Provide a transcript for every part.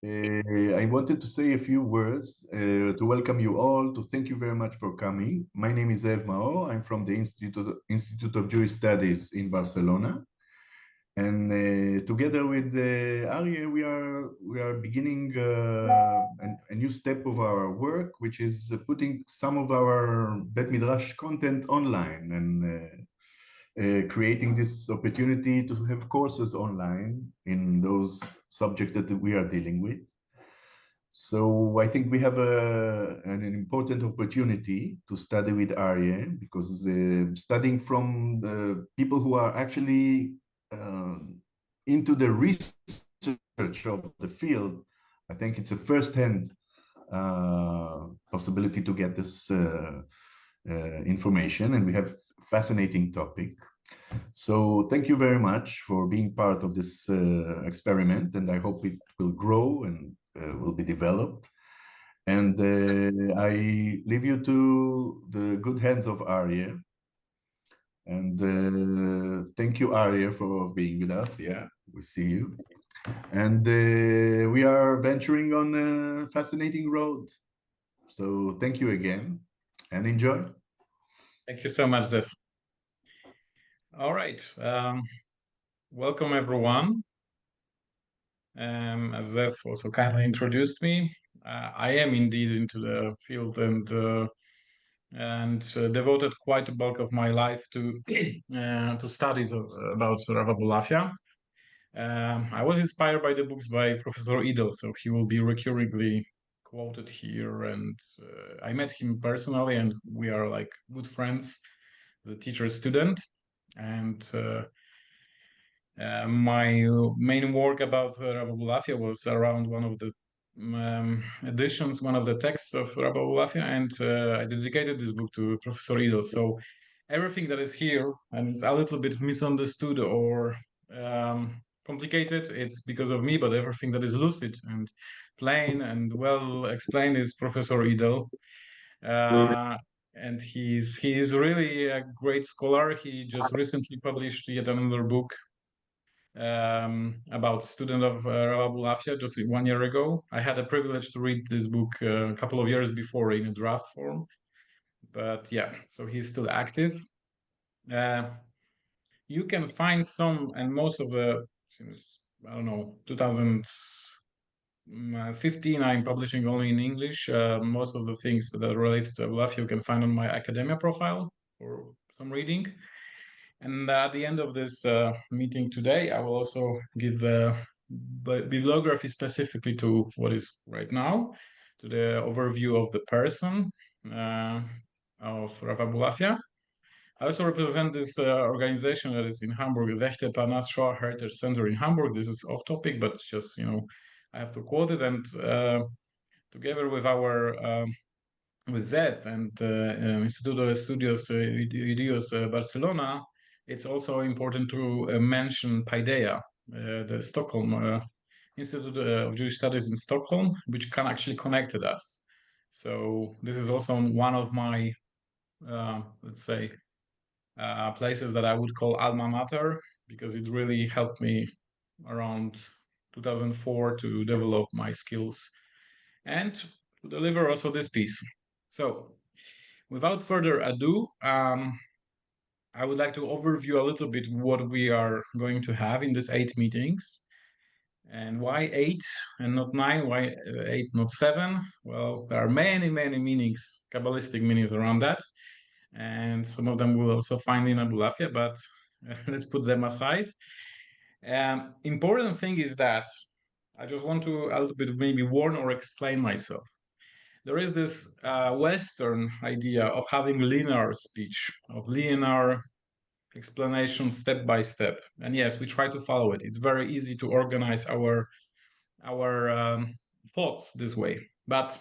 I wanted to say a few words to welcome you all, to thank you very much for coming. My name is Zev Mao. I'm from the Institute of Jewish Studies in Barcelona. And together with Aryeh, we are beginning a new step of our work, which is putting some of our Bet Midrash content online and creating this opportunity to have courses online in those subjects that we are dealing with. So I think we have an important opportunity to study with Aryeh, because studying from the people who are actually uh, into the research of the field, I think it's a first-hand possibility to get this information, and we have fascinating topic. So thank you very much for being part of this experiment, and I hope it will grow and will be developed. And I leave you to the good hands of Aryeh. And thank you, Aryeh, for being with us. Yeah, we see you. And we are venturing on a fascinating road. So thank you again and enjoy. Thank you so much, Zev. All right. Welcome, everyone. As Zev also kindly introduced me, I am indeed into the field and devoted quite a bulk of my life to studies about Rabbi Abulafia. I was inspired by the books by Professor Idel, so he will be recurringly quoted here. And I met him personally, and we are like good friends, the teacher-student. And my main work about Rabbi Abulafia was around one of the editions, one of the texts of Rabbi Abulafia, and I dedicated this book to Professor Idel. So everything that is here and is a little bit misunderstood or complicated, it's because of me, but everything that is lucid and plain and well explained is Professor Idel. Uh, and he's really a great scholar. He just recently published yet another book about student of Rabbi Abulafia just 1 year ago. I had a privilege to read this book a couple of years before in a draft form. But yeah, so he's still active. Uh, you can find some and most of the, since, I don't know, 2015, I'm publishing only in English. Most of the things that are related to Abulafia you can find on my academia profile for some reading. And at the end of this meeting today, I will also give the bibliography specifically to what is right now, to the overview of the person of Rav Abulafia. I also represent this organization that is in Hamburg, Rechte Parnass Shoah Heritage Center in Hamburg. This is off topic, but just, I have to quote it. And together with our with Zev and Instituto de Estudios Judíos Barcelona, it's also important to mention Paideia, the Stockholm Institute of Jewish Studies in Stockholm, which can actually connected us. So this is also one of my, let's say, places that I would call alma mater, because it really helped me around 2004 to develop my skills and to deliver also this piece. So without further ado, I would like to overview a little bit what we are going to have in these 8 meetings. And why 8 and not 9? Why 8, not 7? Well, there are many, many meanings, Kabbalistic meanings around that. And some of them we'll also find in Abulafia, but let's put them aside. Important thing is that I just want to a little bit maybe warn or explain myself. There is this Western idea of having linear speech, of linear explanation step by step. And yes, we try to follow it. It's very easy to organize our thoughts this way. But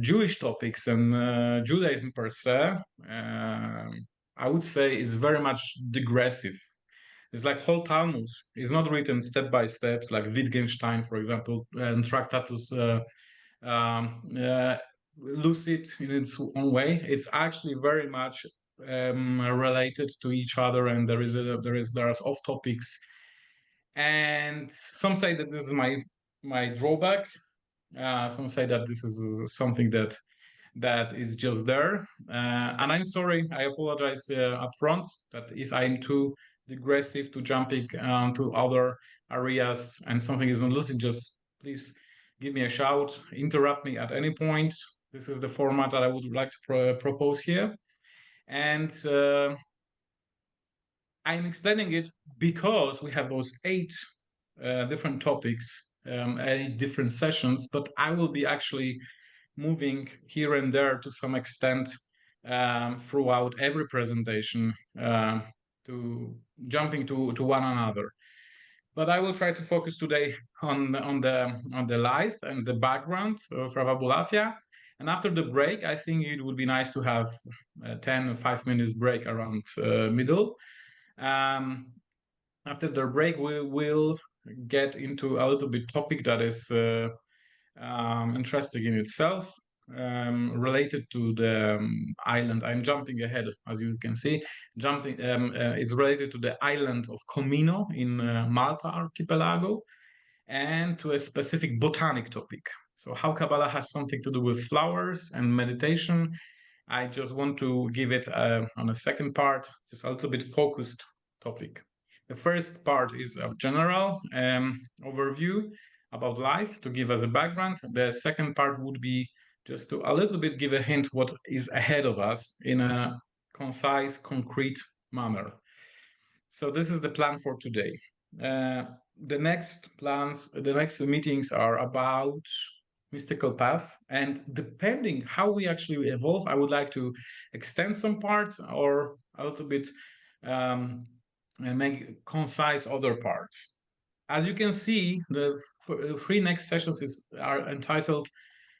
Jewish topics and Judaism per se, I would say, is very much digressive. It's like whole Talmud is not written step by steps, like Wittgenstein, for example, and Tractatus lucid in its own way. It's actually very much related to each other, and there are off topics. And some say that this is my my drawback. Some say that this is something that is just there, and I'm sorry. I apologize up front that if I'm too digressive to jumping to other areas and something is not lucid, just please give me a shout, interrupt me at any point. This is the format that I would like to propose here, and I'm explaining it because we have those 8 different topics, 8 different sessions, but I will be actually moving here and there to some extent throughout every presentation, to jumping to one another. But I will try to focus today on the life and the background of Rabbi Abulafia. And after the break, I think it would be nice to have a 10 or 5 minutes break around middle. Um, After the break, we will get into a little bit topic that is interesting in itself, related to the island. I'm jumping ahead, as you can see. It's related to the island of Comino in Malta archipelago, and to a specific botanic topic. So how Kabbalah has something to do with flowers and meditation. I just want to give it on a second part, just a little bit focused topic. The first part is a general overview about life to give us a background. The second part would be just to a little bit give a hint what is ahead of us in a concise, concrete manner. So this is the plan for today. The next meetings are about mystical path, and depending how we actually evolve, I would like to extend some parts or a little bit and make concise other parts. As you can see, the 3 next sessions are entitled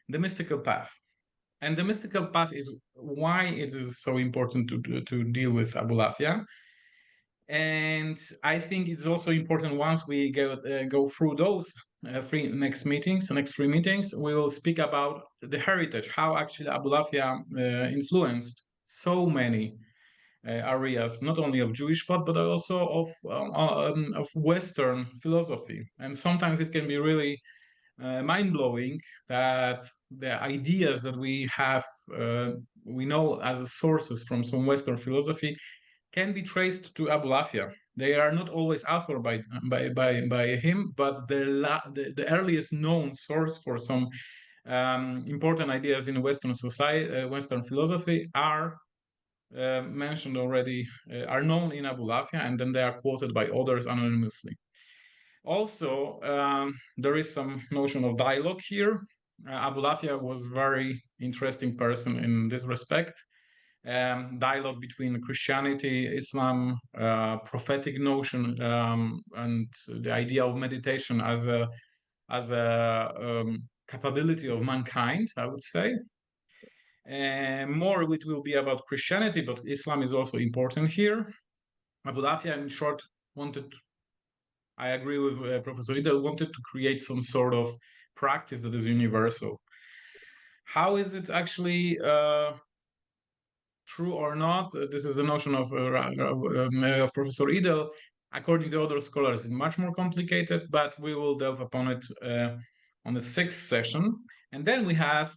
The Mystical Path. And the mystical path is why it is so important to deal with Abulafia. And I think it's also important once we go through those next 3 meetings, we will speak about the heritage, how actually Abulafia influenced so many areas, not only of Jewish thought, but also of Western philosophy. And sometimes it can be really mind-blowing that the ideas that we have, we know as sources from some Western philosophy, can be traced to Abulafia. They are not always authored by him, but the earliest known source for some important ideas in Western society, Western philosophy, are mentioned already, are known in Abulafia, and then they are quoted by others anonymously. Also, there is some notion of dialogue here. Abulafia was very interesting person in this respect. Dialogue between Christianity, Islam, prophetic notion, and the idea of meditation as a capability of mankind, I would say. More it will be about Christianity, but Islam is also important here. Abulafia, in short, I agree with Professor Ida, wanted to create some sort of practice that is universal. How is it actually true or not? This is the notion of Professor Idel. According to other scholars, it's much more complicated, but we will delve upon it on the 6th session. And then we have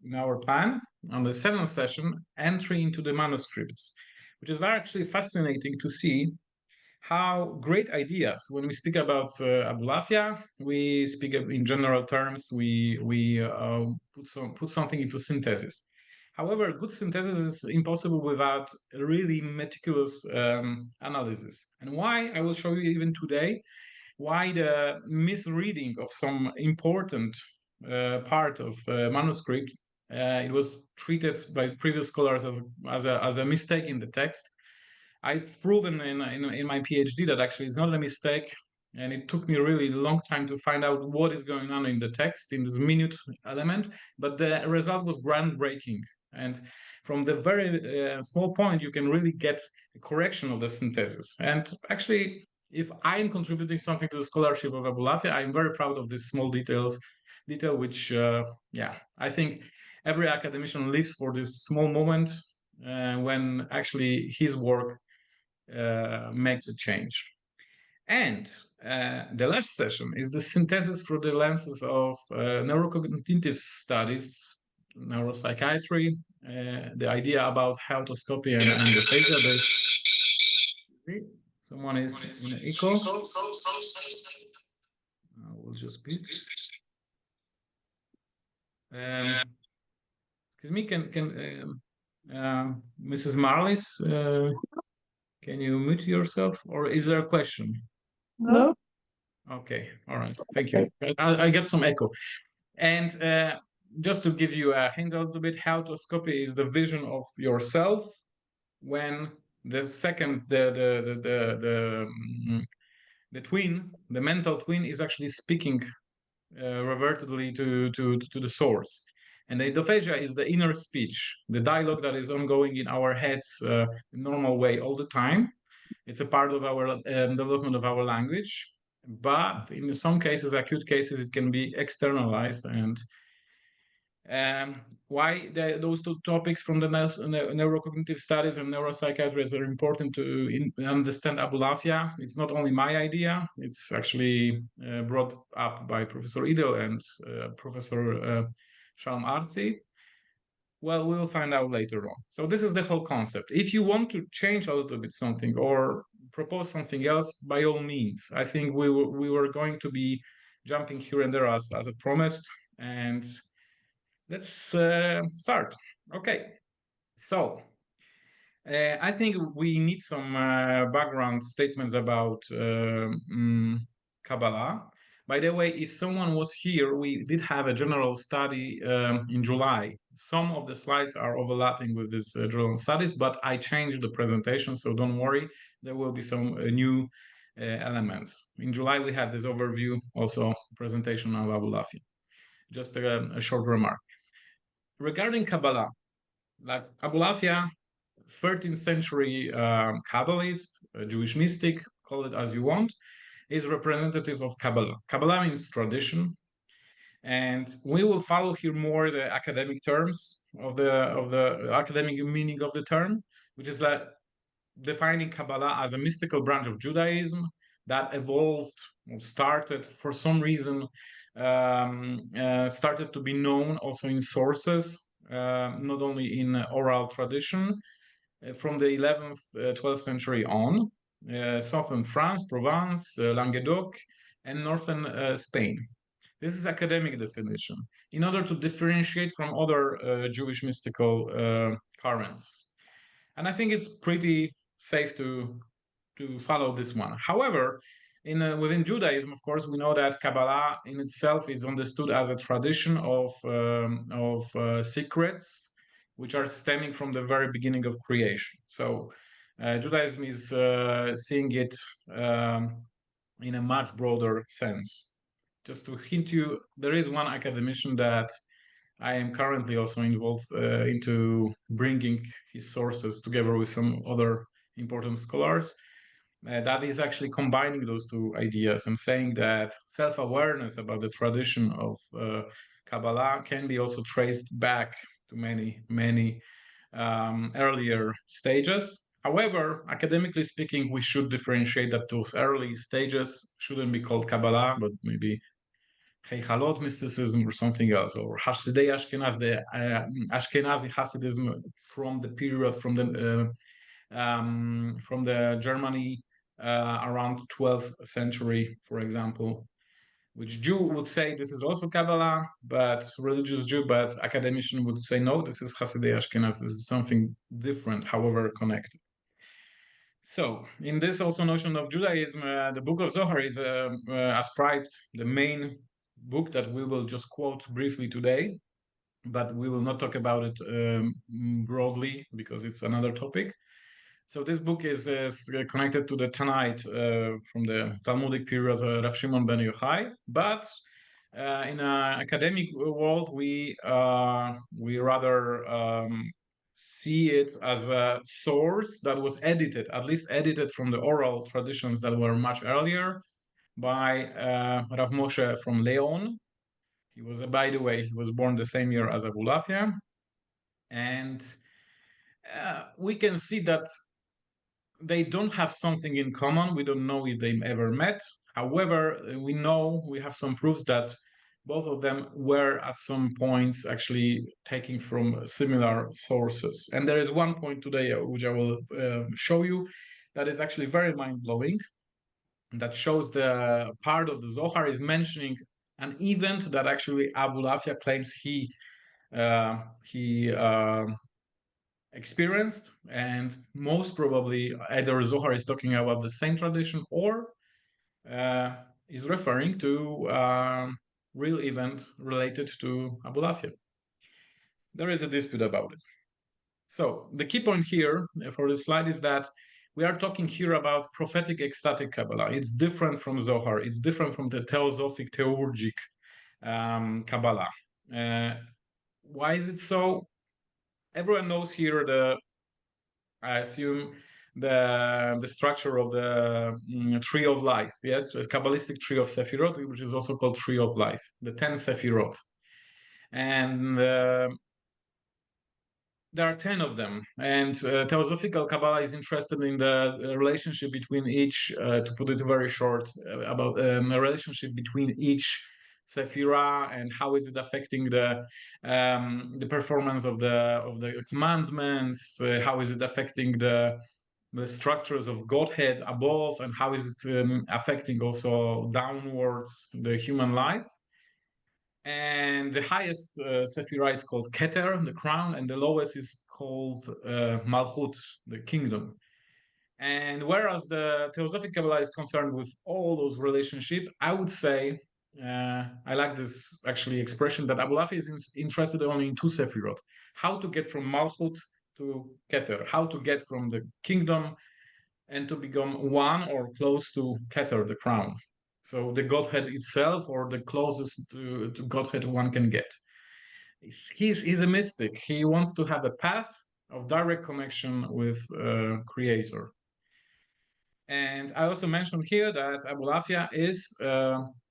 in our plan on the 7th session entry into the manuscripts, which is very actually fascinating to see how great ideas. When we speak about Abulafia, we speak in general terms. We put something into synthesis. However, good synthesis is impossible without really meticulous analysis. And why? I will show you even today why the misreading of some important part of manuscript, it was treated by previous scholars as a mistake in the text. I've proven in my PhD that actually it's not a mistake, and it took me really long time to find out what is going on in the text, in this minute element, but the result was groundbreaking. And from the very small point, you can really get a correction of the synthesis. And actually, if I'm contributing something to the scholarship of Abulafia, I'm very proud of this small detail, which, I think every academician lives for this small moment when actually his work makes a change. And the last session is the synthesis through the lenses of neurocognitive studies, neuropsychiatry, the idea about autoscopy and aphasia. Someone is in echo. I will just mute. Excuse me, can Mrs. Marlis, can you mute yourself, or is there a question? No. Okay, all right, thank you. I get some echo. And just to give you a hint a little bit, autoscopy is the vision of yourself when the second, the twin, the mental twin, is actually speaking revertedly to the source. And the endophagia is the inner speech, the dialogue that is ongoing in our heads in normal way all the time. It's a part of our development of our language, but in some cases, acute cases, it can be externalized. And why those two topics from the neurocognitive studies and neuropsychiatry are important to understand Abulafia. It's not only my idea, it's actually brought up by Professor Idel and Professor Shalom Arzi. Well, we'll find out later on. So this is the whole concept. If you want to change a little bit something or propose something else, by all means. I think we were going to be jumping here and there as I promised. And let's start. Okay, so I think we need some background statements about Kabbalah. By the way, if someone was here, we did have a general study in July. Some of the slides are overlapping with this general studies, but I changed the presentation, so don't worry. There will be some new elements. In July, we had this overview, also presentation of Abulafia. Just a short remark. Regarding Kabbalah, like Abulafia, 13th century Kabbalist, Jewish mystic, call it as you want, is representative of Kabbalah. Kabbalah means tradition, and we will follow here more the academic terms of the academic meaning of the term, which is that defining Kabbalah as a mystical branch of Judaism that evolved or started for some reason started to be known also in sources, not only in oral tradition, from the 11th, 12th century on, southern France, Provence, Languedoc, and northern Spain. This is academic definition in order to differentiate from other Jewish mystical currents. And I think it's pretty safe to follow this one. However, within Judaism, of course, we know that Kabbalah in itself is understood as a tradition of secrets which are stemming from the very beginning of creation. So Judaism is seeing it in a much broader sense. Just to hint you, there is one academician that I am currently also involved into bringing his sources together with some other important scholars. That is actually combining those two ideas and saying that self-awareness about the tradition of Kabbalah can be also traced back to many earlier stages. However, academically speaking, we should differentiate that those early stages shouldn't be called Kabbalah, but maybe Heichalot mysticism or something else, or Hasidei Ashkenaz, the Ashkenazi Hasidism from the period from the Germany around 12th century, for example, which Jew would say this is also Kabbalah, but religious Jew, but academician would say no, this is Hasidei Ashkenaz, this is something different, however connected. So, in this also notion of Judaism, the Book of Zohar is ascribed the main book that we will just quote briefly today, but we will not talk about it broadly because it's another topic. So this book is connected to the Tanait from the Talmudic period, Rav Shimon ben Yochai, but in an academic world, we rather see it as a source that was edited, at least edited from the oral traditions that were much earlier by Rav Moshe from Leon. He was, by the way, he was born the same year as Abulafia. And we can see that they don't have something in common. We don't know if they ever met. However, we know we have some proofs that both of them were at some points actually taking from similar sources. And there is one point today which I will show you that is actually very mind-blowing, that shows the part of the Zohar is mentioning an event that actually Abulafia claims he experienced, and most probably either Zohar is talking about the same tradition or uh, is referring to real event related to Abulafia. There is a dispute about it. So the key point here for this slide is that we are talking here about prophetic ecstatic Kabbalah. It's different from Zohar. It's different from the theosophic, theurgic Kabbalah. Why is it so? Everyone knows here I assume the structure of the tree of life. Yes, a Kabbalistic tree of Sefirot, which is also called tree of life, the 10 Sefirot. And there are 10 of them. And Theosophical Kabbalah is interested in the relationship between each, to put it very short, about the relationship between each Sephira and how is it affecting the performance of the commandments, how is it affecting the structures of Godhead above, and how is it affecting also downwards the human life. And the highest Sephira is called Keter, the crown, and the lowest is called Malchut, the kingdom. And whereas the Theosophic Kabbalah is concerned with all those relationships, I would say, I like this actually expression, that Abulafia is interested only in two Sephirot: how to get from Malchut to Keter, how to get from the kingdom and to become one or close to Keter, the crown. So the Godhead itself, or the closest to Godhead one can get. He's a mystic. He wants to have a path of direct connection with Creator. And I also mentioned here that Abulafia is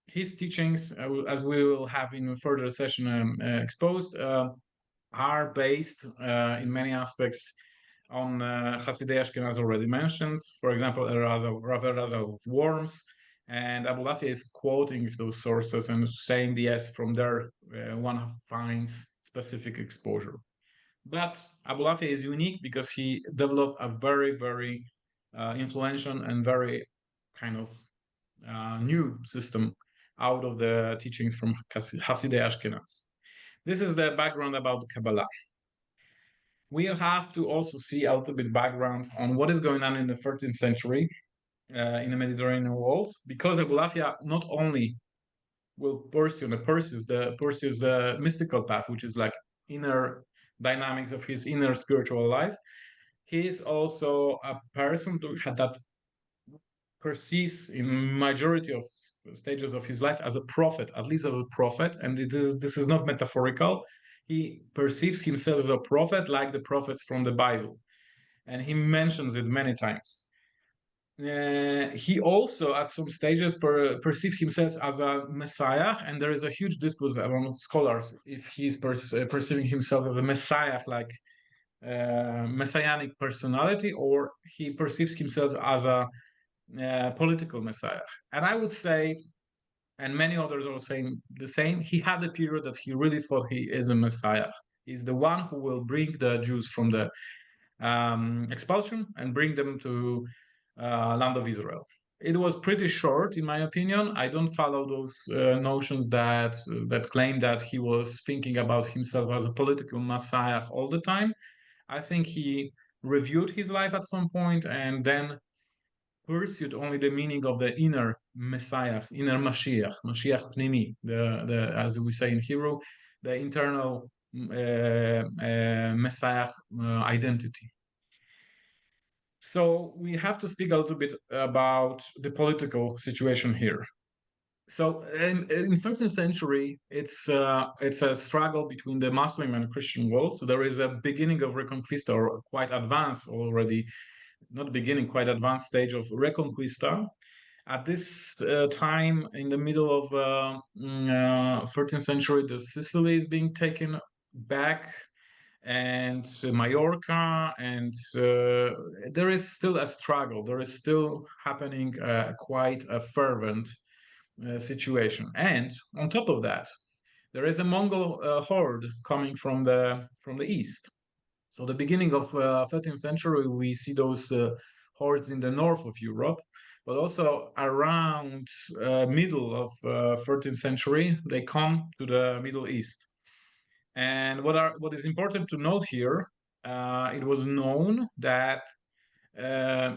his teachings, as we will have in a further session exposed, are based in many aspects on Hasidei Ashkenaz already mentioned. For example, Rav Elazar of Worms. And Abulafia is quoting those sources and saying, yes, from there one finds specific exposure. But Abulafia is unique because he developed a very, very influential and very kind of new system out of the teachings from Hasidei Ashkenaz. This is the background about Kabbalah. We have to also see a little bit background on what is going on in the 13th century in the Mediterranean world, because Abulafia not only will pursues the mystical path, which is like inner dynamics of his inner spiritual life. He is also a person that perceives in majority of stages of his life as a prophet, at least as a prophet, and this is not metaphorical. He perceives himself as a prophet, like the prophets from the Bible, and he mentions it many times. He also, at some stages, perceived himself as a messiah, and there is a huge dispute among scholars if he's perceiving himself as a messiah, like messianic personality, or he perceives himself as a political messiah. And I would say, and many others are saying the same, he had a period that he really thought he is a messiah. He's the one who will bring the Jews from the expulsion and bring them to land of Israel. It was pretty short, in my opinion. I don't follow those notions that claim that he was thinking about himself as a political messiah all the time. I think he reviewed his life at some point and then pursued only the meaning of the inner Messiah, inner Mashiach, Mashiach Pnimi, as we say in Hebrew, the internal Messiah identity. So we have to speak a little bit about the political situation here. So in 13th century, it's a struggle between the Muslim and Christian world. So there is a beginning of Reconquista, or quite advanced already, not beginning, quite advanced stage of Reconquista. At this time, in the middle of 13th century, the Sicily is being taken back. and Mallorca, and there is still a struggle. There is still happening quite a fervent situation. And on top of that, there is a Mongol horde coming from the east. So the beginning of 13th century, we see those hordes in the north of Europe, but also around middle of 13th century, they come to the Middle East. And what is important to note here, it was known that uh,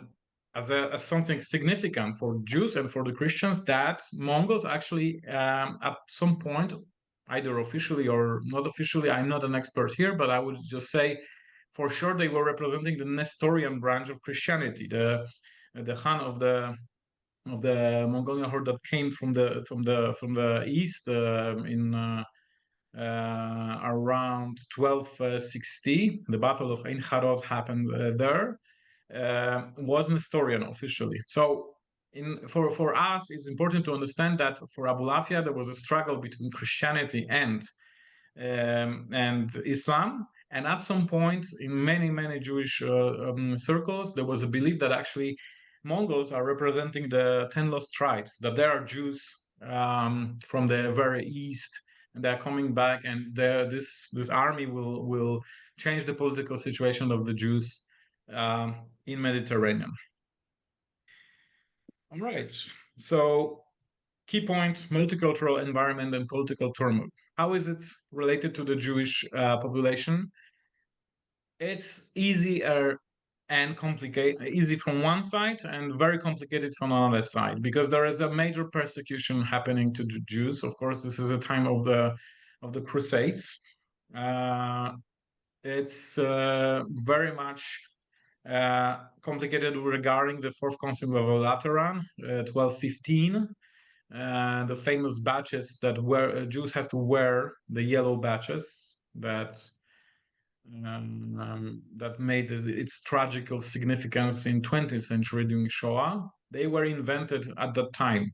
as something significant for Jews and for the Christians, that Mongols actually at some point, either officially or not officially, I'm not an expert here, but I would just say for sure they were representing the Nestorian branch of Christianity, the Khan of the Mongolian horde that came from the east in around 1260. The Battle of Ein Harod happened there. Was Nestorian officially. So for us, it's important to understand that for Abulafia, there was a struggle between Christianity and Islam. And at some point, in many Jewish circles, there was a belief that actually Mongols are representing the 10 lost tribes, that there are Jews from the very east, and they're coming back, and this army will change the political situation of the Jews in Mediterranean. All right. So key point: multicultural environment and political turmoil. How is it related to the Jewish population? It's easier and complicated, easy from one side and very complicated from another side, because there is a major persecution happening to Jews. Of course, this is a time of the Crusades. It's very much complicated regarding the Fourth Council of Lateran, 1215. The famous badges that Jews has to wear, the yellow badges that made its tragical significance in 20th century during Shoah. They were invented at that time.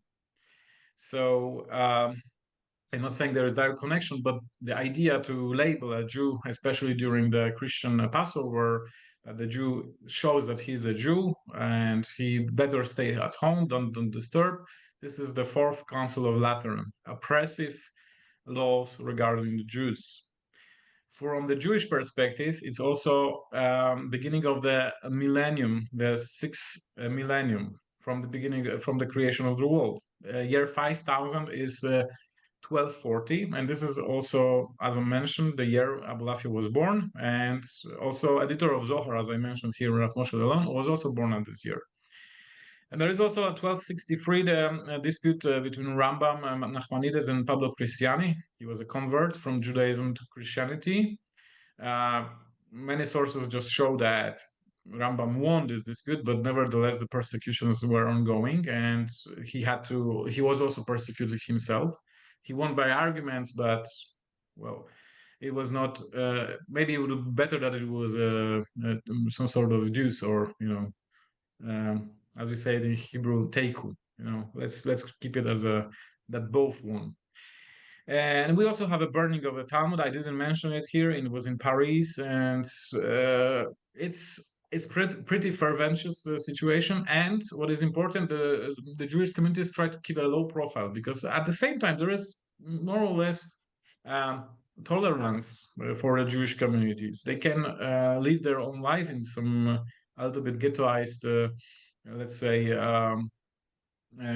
So I'm not saying there is direct connection, but the idea to label a Jew, especially during the Christian Passover, the Jew shows that he's a Jew and he better stay at home, don't disturb. This is the Fourth Council of Lateran, oppressive laws regarding the Jews. From the Jewish perspective, it's also beginning of the millennium, the sixth millennium, from the beginning, from the creation of the world. Year 5000 is 1240, and this is also, as I mentioned, the year Abulafia was born, and also editor of Zohar, as I mentioned here, Rav Moshe Delon, was also born at this year. And there is also a 1263 the dispute between Rambam, Nachmanides, and Pablo Cristiani. He was a convert from Judaism to Christianity. Many sources just show that Rambam won this dispute, but nevertheless the persecutions were ongoing, and he was also persecuted himself. He won by arguments, but well, it was not. Maybe it would be better that it was some sort of deuce, or as we say in Hebrew, teiku. Let's keep it as that both won. And we also have a burning of the Talmud. I didn't mention it here. It was in Paris, and it's pretty ferventious situation. And what is important, the Jewish communities try to keep a low profile, because at the same time there is more or less tolerance for the Jewish communities. They can live their own life in some a little bit ghettoized, let's say,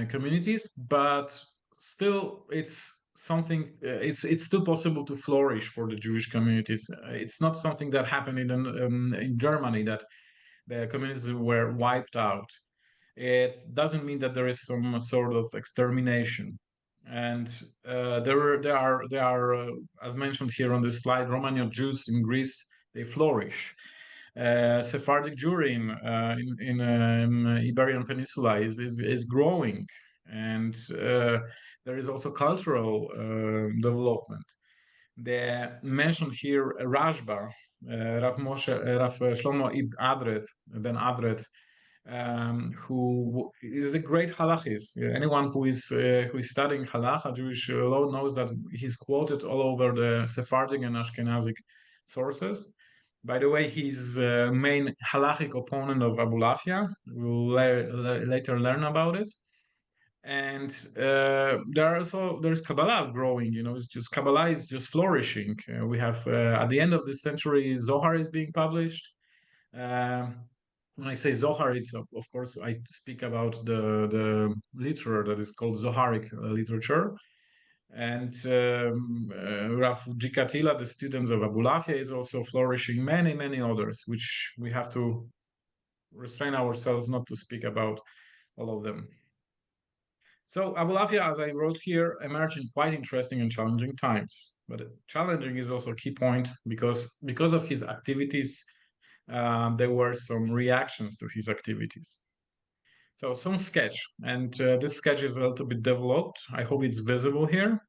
communities, but still it's something. It's still possible to flourish for the Jewish communities. It's not something that happened in Germany, that the communities were wiped out. It doesn't mean that there is some sort of extermination. And there are as mentioned here on this slide, Romanian Jews in Greece, they flourish. Sephardic Jewry in Iberian Peninsula is growing, and there is also cultural development. They mentioned here Rashba, Rav Shlomo Ibn Adret, Ben Adret, who is a great halachist. Anyone who is studying halacha, Jewish law, knows that he's quoted all over the Sephardic and Ashkenazic sources. By the way, he's main halachic opponent of Abulafia. We'll later learn about it. And there's Kabbalah growing. It's just Kabbalah is just flourishing. We have at the end of this century, Zohar is being published. When I say Zohar, it's of course I speak about the literature that is called Zoharic literature. And Rav Gikatila, the students of Abulafia, is also flourishing. Many others, which we have to restrain ourselves not to speak about all of them. So Abulafia, as I wrote here, emerged in quite interesting and challenging times. But challenging is also a key point because of his activities, there were some reactions to his activities. So some sketch, and this sketch is a little bit developed. I hope it's visible here.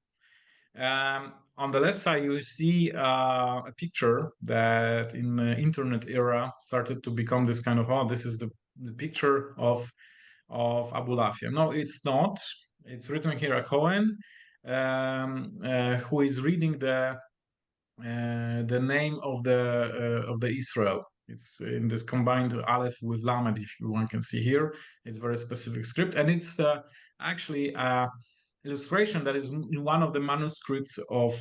On the left side, you see a picture that in the internet era started to become this kind of, oh, this is the picture of Abulafia. No, it's not. It's written here a Cohen, who is reading the name of the Israel. It's in this combined Aleph with Lamed, if one can see here. It's very specific script, and it's actually a illustration that is in one of the manuscripts of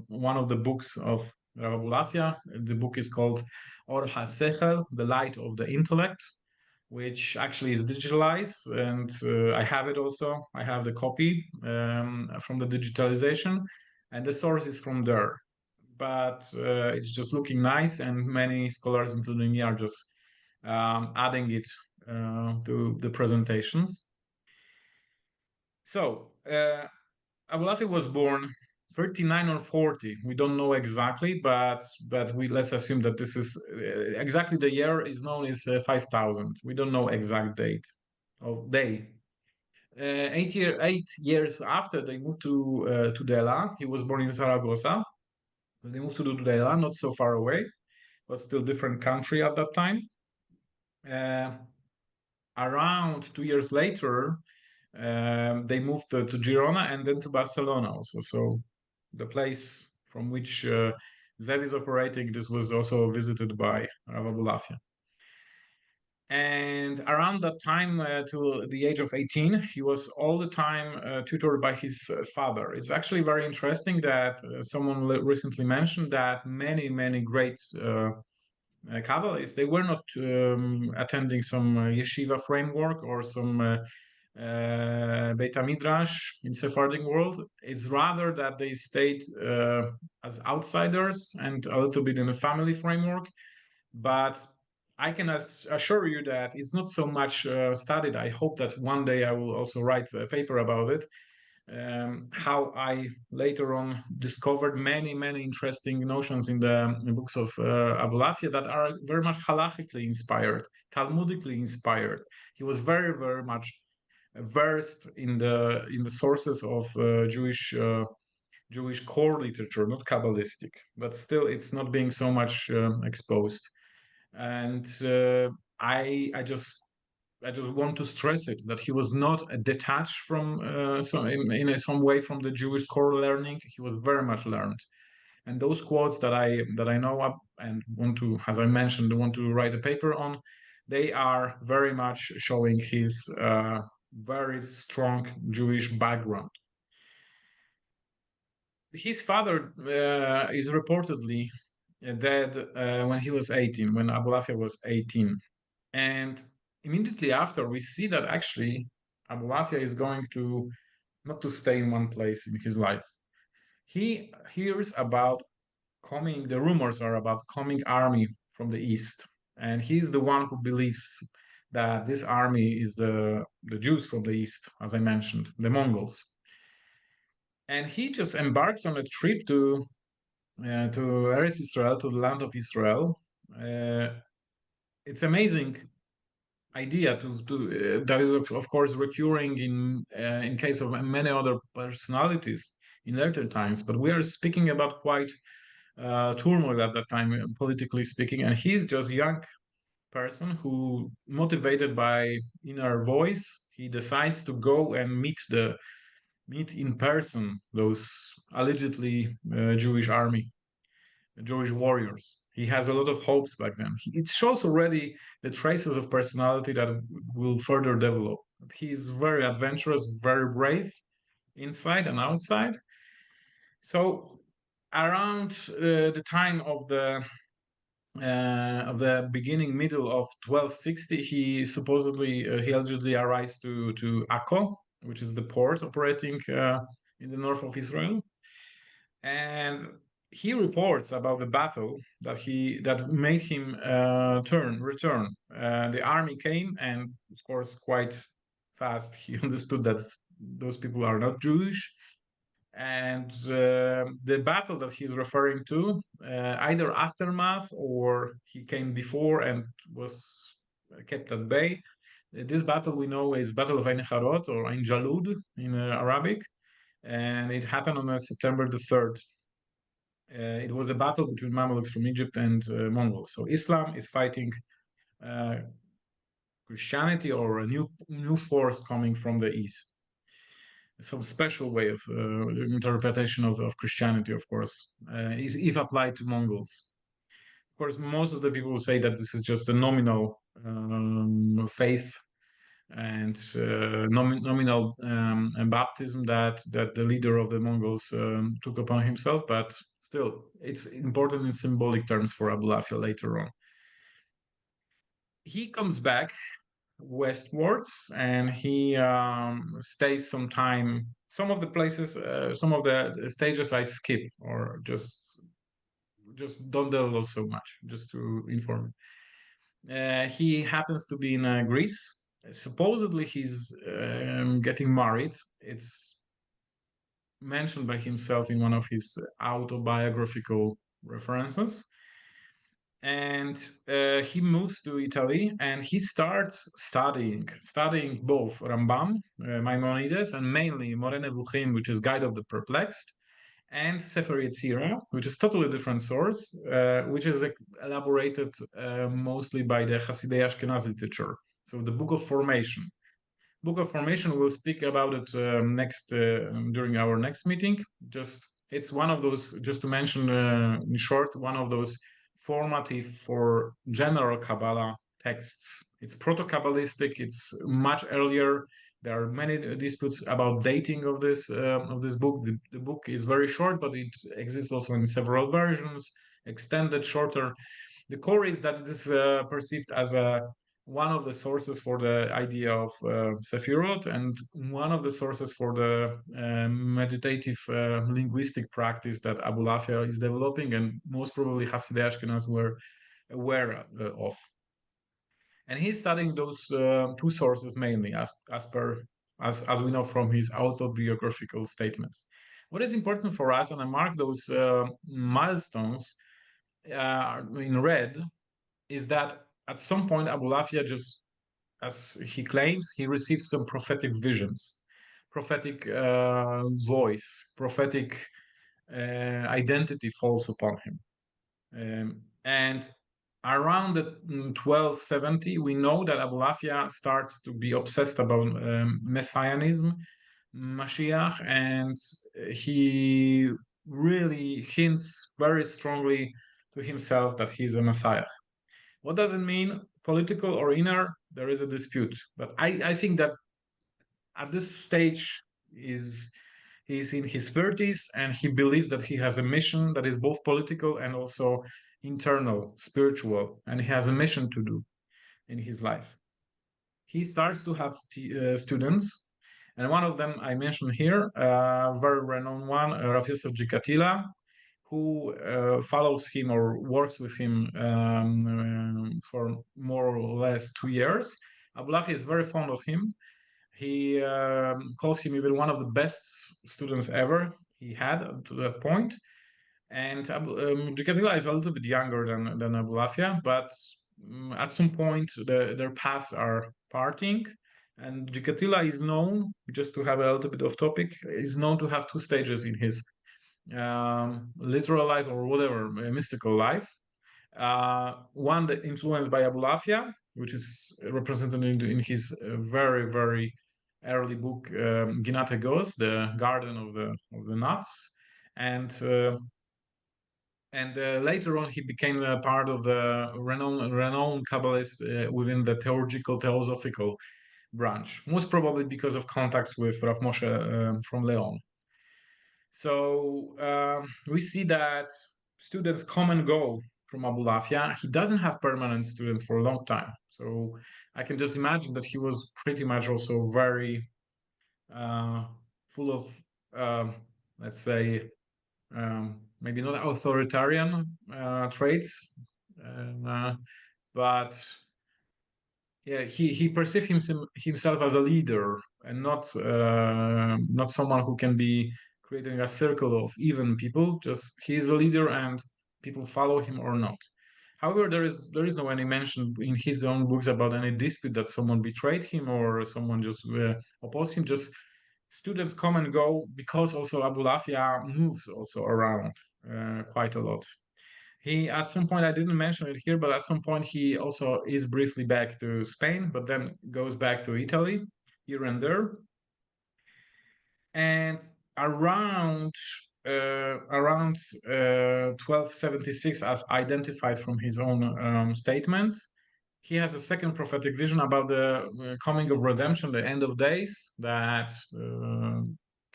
one of the books of Rabbi Abulafia. The book is called Or HaSechel, the light of the intellect, which actually is digitalized, and I have it also. I have the copy from the digitalization, and the source is from there. But it's just looking nice, and many scholars, including me, are just adding it to the presentations. So Abulafia was born 39 or 40. We don't know exactly, but let's assume that this is exactly the year is known as 5000. We don't know exact date of day. 8 years after they moved to Tudela, he was born in Zaragoza. They moved to Tudela, not so far away, but still different country at that time. Around 2 years later, they moved to Girona and then to Barcelona also. So the place from which Zev is operating, this was also visited by Rav Abulafia. And around that time, to the age of 18, he was all the time tutored by his father. It's actually very interesting that someone recently mentioned that many great Kabbalists, they were not attending some yeshiva framework or some Beit HaMidrash in Sephardic world. It's rather that they stayed as outsiders and a little bit in a family framework. But I can assure you that it's not so much studied. I hope that one day I will also write a paper about it. How I later on discovered many interesting notions in the books of Abulafia that are very much halachically inspired, Talmudically inspired. He was very much versed in the sources of Jewish core literature, not Kabbalistic, but still it's not being so much exposed. And I just want to stress it that he was not detached from in some way from the Jewish core learning. He was very much learned. And those quotes that I know up and want to, as I mentioned, want to write a paper on, they are very much showing his very strong Jewish background. His father is reportedly dead when he was 18, when Abulafia was 18. And immediately after, we see that actually Abulafia is going to not to stay in one place in his life. He hears about the rumors are about coming army from the east. And he's the one who believes that this army is the Jews from the east, as I mentioned, the Mongols. And he just embarks on a trip to Eretz Israel, to the land of Israel. It's amazing idea that is of course recurring in case of many other personalities in later times. But we are speaking about quite turmoil at that time, politically speaking, and he's just a young person who, motivated by inner voice, he decides to go and meet in person those allegedly Jewish army, Jewish warriors. He has a lot of hopes back then. It shows already the traces of personality that will further develop. He's very adventurous, very brave, inside and outside. So around the time of the beginning, middle of 1260, he allegedly arrives to Akko, which is the port operating in the north of Israel, and he reports about the battle that made him return. The army came, and of course, quite fast, he understood that those people are not Jewish. And the battle that he's referring to, either aftermath or he came before and was kept at bay. This battle we know is Battle of Ein Harod or Ein Jalud in Arabic, and it happened on September the 3rd. It was a battle between Mamluks from Egypt and Mongols. So Islam is fighting Christianity or a new force coming from the east. Some special way of interpretation of Christianity, of course, if applied to Mongols. Of course, most of the people say that this is just a nominal faith and nominal baptism that the leader of the Mongols took upon himself, but still, it's important in symbolic terms for Abulafia later on. He comes back westwards and he stays some time. Some of the places, some of the stages I skip or just don't develop so much, just to inform. He happens to be in Greece. Supposedly he's getting married. It's mentioned by himself in one of his autobiographical references. And he moves to Italy and he starts studying both Rambam, Maimonides, and mainly Moreh Nevuchim, which is Guide of the Perplexed, and Sefer Yetzirah, which is totally different source, which is elaborated mostly by the Hasidei Ashkenaz literature. So the Book of Formation. Book of Formation, we'll speak about it next during our next meeting. It's one of those, just to mention in short, one of those formative for general Kabbalah texts. It's proto-Kabbalistic. It's much earlier. There are many disputes about dating of this book. The book is very short, but it exists also in several versions, extended, shorter. The core is that it is perceived as one of the sources for the idea of Sefirot and one of the sources for the meditative linguistic practice that Abulafia is developing and most probably Hasidei Ashkenaz were aware of. And he's studying those two sources mainly as we know from his autobiographical statements. What is important for us, and I mark those milestones in red, is that at some point Abulafia, just as he claims, he receives some prophetic visions, prophetic voice, prophetic identity falls upon him. And around the 1270, we know that Abulafia starts to be obsessed about messianism, Mashiach, and he really hints very strongly to himself that he's a Messiah. What does it mean, political or inner? There is a dispute. But I think that at this stage he's in his 30s and he believes that he has a mission that is both political and also internal, spiritual, and he has a mission to do in his life. He starts to have students, and one of them I mentioned here, very renowned one, Rav Yosef Gikatila, who follows him or works with him for more or less 2 years. Abulafia is very fond of him. He calls him even one of the best students ever he had to that point. And Gikatila is a little bit younger than Abulafia, but at some point their paths are parting. And Gikatila is known, just to have a little bit of topic, is known to have two stages in his literal life or whatever, mystical life. One that influenced by Abulafia, which is represented in his very, very early book, Ginat Egos, the Garden of the Nuts. And And later on, he became a part of the renowned Kabbalists within the theological branch, most probably because of contacts with Rav Moshe from Leon. So we see that students come and go from Abulafia. He doesn't have permanent students for a long time. So I can just imagine that he was pretty much also very full of, let's say, maybe not authoritarian traits, but yeah, he perceived himself as a leader and not someone who can be creating a circle of even people. Just he is a leader and people follow him or not. However, there is no any mention in his own books about any dispute that someone betrayed him or someone just opposed him. Just students come and go because also Abulafia moves also around quite a lot. He at some point, I didn't mention it here, but at some point he also is briefly back to Spain, but then goes back to Italy here and there. And around 1276, as identified from his own statements, he has a second prophetic vision about the coming of redemption, the end of days, that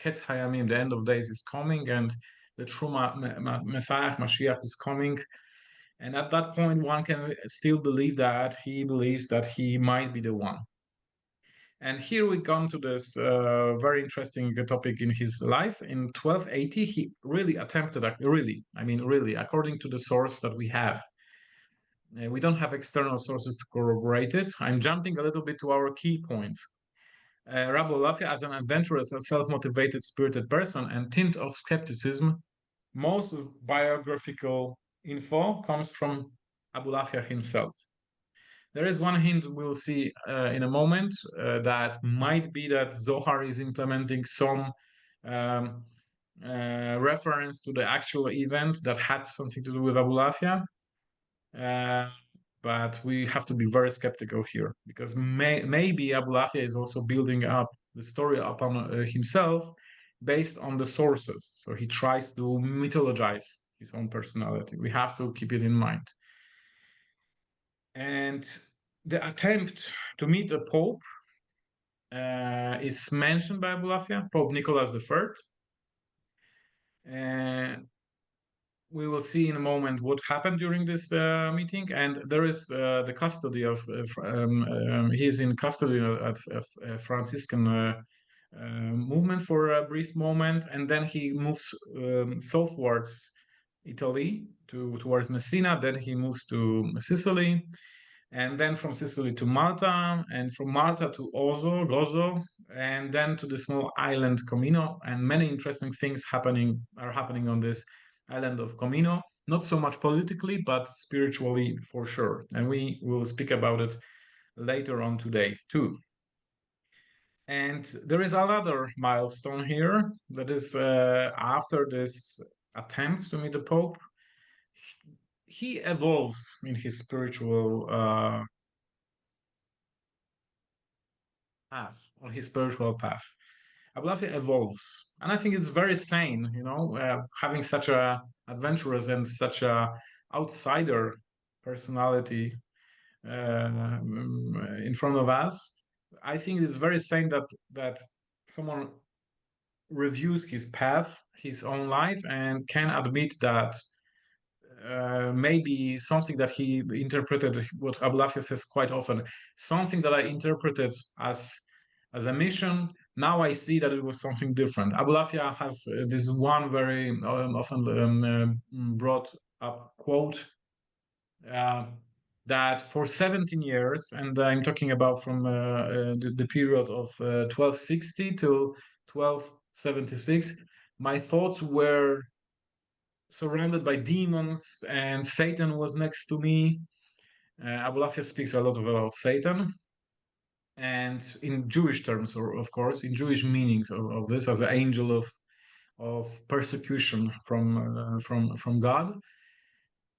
Ketz Hayamim, the end of days is coming, and the true Messiah, Mashiach, is coming. And at that point, one can still believe that he believes that he might be the one. And here we come to this very interesting topic in his life. In 1280, he really attempted, really, according to the source that we have. We don't have external sources to corroborate it. I'm jumping a little bit to our key points. Rabbi Abraham, as an adventurous, self-motivated, spirited person, and tint of skepticism, most of biographical info comes from Abulafia himself. There is one hint we'll see in a moment that might be that Zohar is implementing some um, reference to the actual event that had something to do with Abulafia. But we have to be very skeptical here because maybe Abulafia is also building up the story upon himself based on the sources. So he tries to mythologize his own personality. We have to keep it in mind. And the attempt to meet a pope is mentioned by Abulafia, Pope Nicholas III. We will see in a moment what happened during this meeting, and there is the custody of he is in custody of Franciscan movement for a brief moment, and then he moves southwards Italy towards Messina. Then he moves to Sicily, and then from Sicily to Malta, and from Malta to Gozo, and then to the small island Comino. And many interesting things are happening on this island of Comino. Not so much politically, but spiritually for sure. And we will speak about it later on today too. And there is another milestone here that is after this attempt to meet the Pope, he evolves in his spiritual path, on his spiritual path. Abulafia evolves, and I think it's very sane, having such a adventurous and such a outsider personality in front of us. I think it's very sane that someone reviews his path, his own life, and can admit that maybe something that he interpreted, what Abulafia says quite often, something that I interpreted as a mission. Now I see that it was something different. Abulafia has this one very often brought up quote that for 17 years, and I'm talking about from the period of 1260 to 1276, my thoughts were surrounded by demons, and Satan was next to me. Abulafia speaks a lot about Satan, and in Jewish terms, or of course, in Jewish meanings of this as an angel of persecution from God.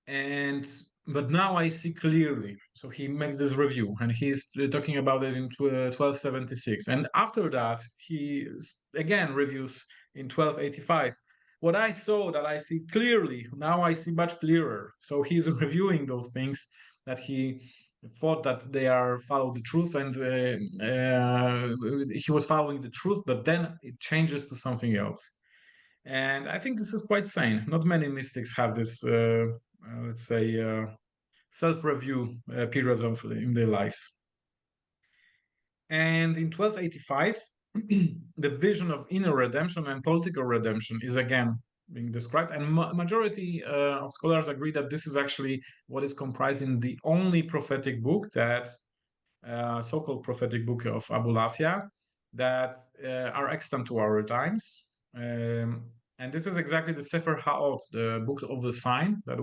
And but now I see clearly. So he makes this review, and he's talking about it in 1276, and after that he again reviews in 1285. what I saw that I see clearly, now I see much clearer. So he's reviewing those things that he thought that they are follow the truth, and he was following the truth, but then it changes to something else. And I think this is quite sane. Not many mystics have this, let's say, self-review periods in their lives. And in 1285, the vision of inner redemption and political redemption is again being described, and majority of scholars agree that this is actually what is comprised in the only prophetic book that so-called prophetic book of Abulafia that are extant to our times. And this is exactly the Sefer Ha'ot, the book of the sign that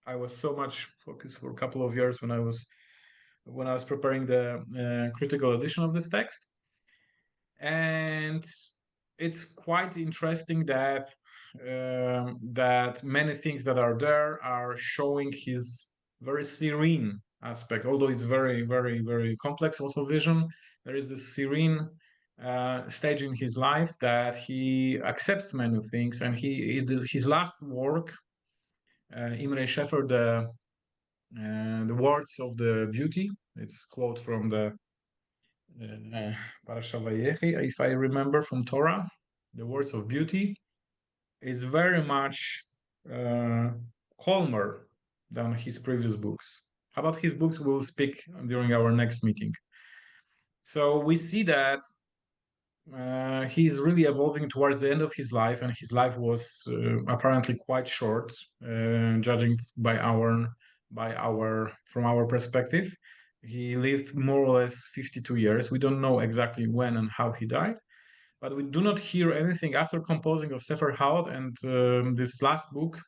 I was so much focused for a couple of years when I was preparing the critical edition of this text. And it's quite interesting that that many things that are there are showing his very serene aspect, although it's very, very, very complex also vision. There is this serene stage in his life that he accepts many things, and his last work, Imre Shefer, the words of the beauty. It's quote from the Parasha Vayechi, if I remember from Torah, the words of beauty is very much calmer than his previous books. About his books, we'll speak during our next meeting. So we see that he's really evolving towards the end of his life, and his life was apparently quite short, judging from our perspective. He lived more or less 52 years. We don't know exactly when and how he died, but we do not hear anything after composing of Sefer Ha'ot and this last book.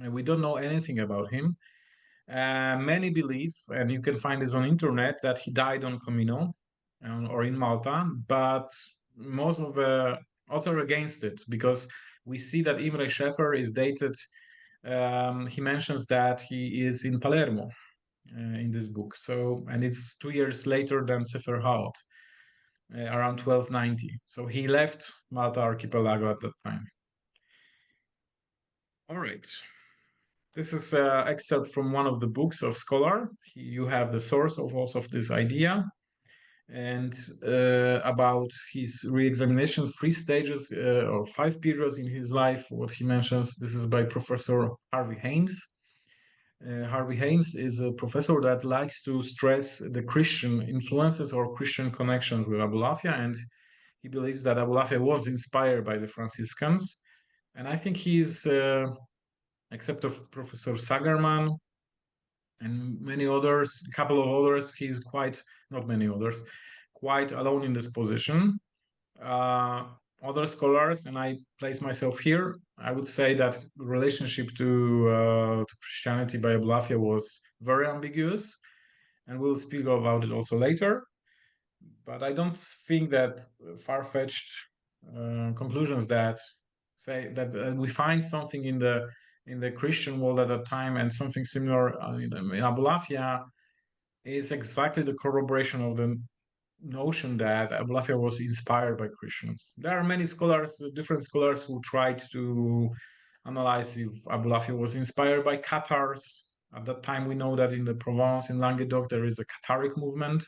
We don't know anything about him. Many believe, and you can find this on internet, that he died on Comino or in Malta, but most of the odds are against it, because we see that Imre Shefer is dated. He mentions that he is in Palermo in this book. So, and it's 2 years later than Sefer Ha'ot, around 1290. So he left Malta archipelago at that time. All right. This is an excerpt from one of the books of Scholar. You have the source of also of this idea, and about his re-examination, 3 stages or 5 periods in his life. What he mentions, this is by Professor Harvey Hames. Harvey Hames is a professor that likes to stress the Christian influences or Christian connections with Abulafia, and he believes that Abulafia was inspired by the Franciscans. And I think he's except of Professor Sagerman and many others, a couple of others, he's quite, not many others, quite alone in this position. Other scholars, and I place myself here, I would say that the relationship to Christianity by Abulafia was very ambiguous, and we'll speak about it also later. But I don't think that far-fetched conclusions that say that we find something in the Christian world at that time and something similar in Abulafia is exactly the corroboration of the notion that Abulafia was inspired by Christians. There are many scholars, different scholars, who tried to analyze if Abulafia was inspired by Cathars. At that time, we know that in the Provence, in Languedoc, there is a Catharic movement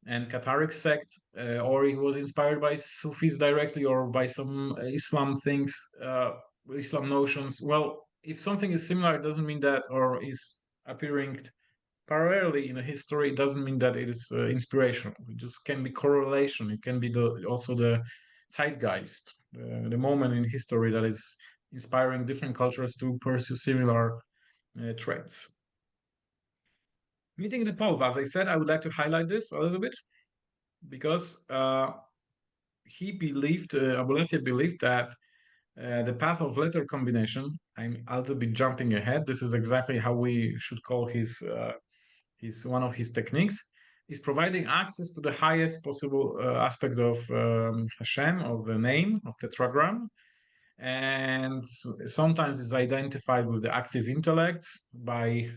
and Catharic sect, or he was inspired by Sufis directly or by some Islam things, Islam notions. Well, if something is similar, it doesn't mean that, or is appearing parallelly in a history, it doesn't mean that it is inspirational. It just can be correlation. It can be also the zeitgeist, the moment in history that is inspiring different cultures to pursue similar traits. Meeting the Pope, as I said, I would like to highlight this a little bit because he believed, Abulafia believed that the path of letter combination, I'm a little bit jumping ahead. This is exactly how we should call his one of his techniques, is providing access to the highest possible aspect of Hashem, of the name, of tetragram. And sometimes is identified with the active intellect by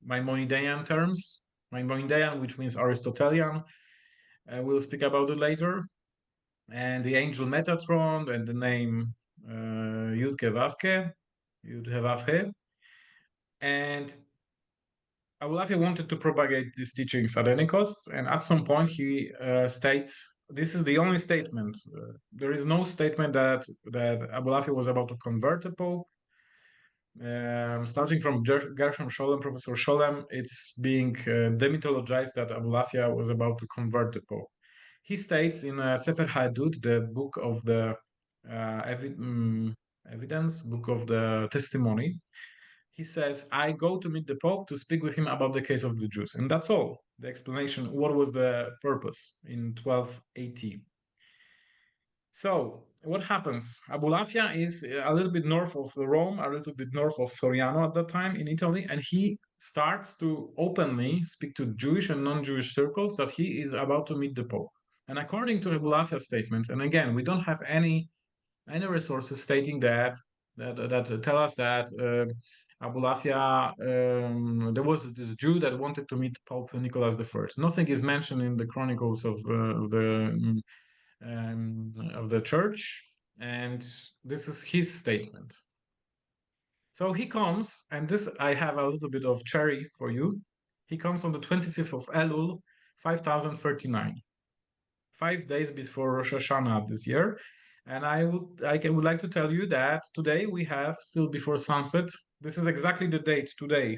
Maimonidean terms, Maimonidean, which means Aristotelian. We'll speak about it later. And the angel Metatron and the name Yud Kevavke, Yud Hevavhe, and Abulafia wanted to propagate these teachings at any cost, and at some point he states, this is the only statement. There is no statement that Abulafia was about to convert a pope. Starting from Gershom Scholem, Professor Scholem, it's being demythologized that Abulafia was about to convert the pope. He states in Sefer HaEdut, the book of the evidence, book of the testimony, he says, I go to meet the Pope to speak with him about the case of the Jews. And that's all. The explanation, what was the purpose in 1280. So what happens? Abulafia is a little bit north of Rome, a little bit north of Soriano at that time in Italy, and he starts to openly speak to Jewish and non-Jewish circles that he is about to meet the Pope. And according to Abulafia's statements, and again, we don't have any resources stating that tell us that Abulafia, there was this Jew that wanted to meet Pope Nicholas I. Nothing is mentioned in the chronicles of the church, and this is his statement. So he comes, and this I have a little bit of cherry for you. He comes on the 25th of Elul, 5039, 5 days before Rosh Hashanah this year. And I would like to tell you that today we have still before sunset. This is exactly the date today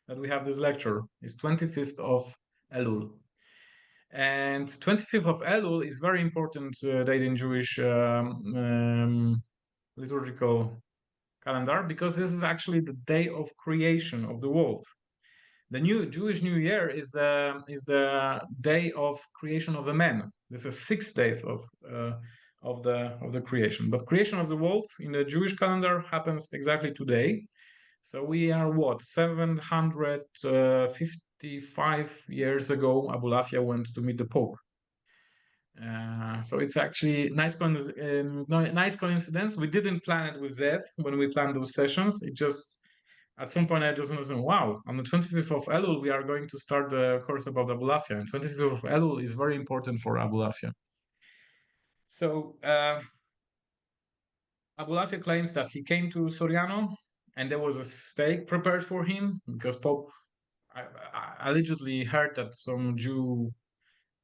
that we have this lecture. It's 25th of Elul. And 25th of Elul is very important date in Jewish liturgical calendar because this is actually the day of creation of the world. The new Jewish New Year is the day of creation of the man. This is 6th day of the creation. But creation of the world in the Jewish calendar happens exactly today. So we are what 755 years ago. Abulafia went to meet the Pope. So it's actually nice coincidence. We didn't plan it with Zev when we planned those sessions. It just at some point I just understood, wow, on the 25th of Elul, we are going to start the course about Abulafia. And 25th of Elul is very important for Abulafia. So Abulafia claims that he came to Soriano and there was a steak prepared for him because Pope allegedly heard that some Jew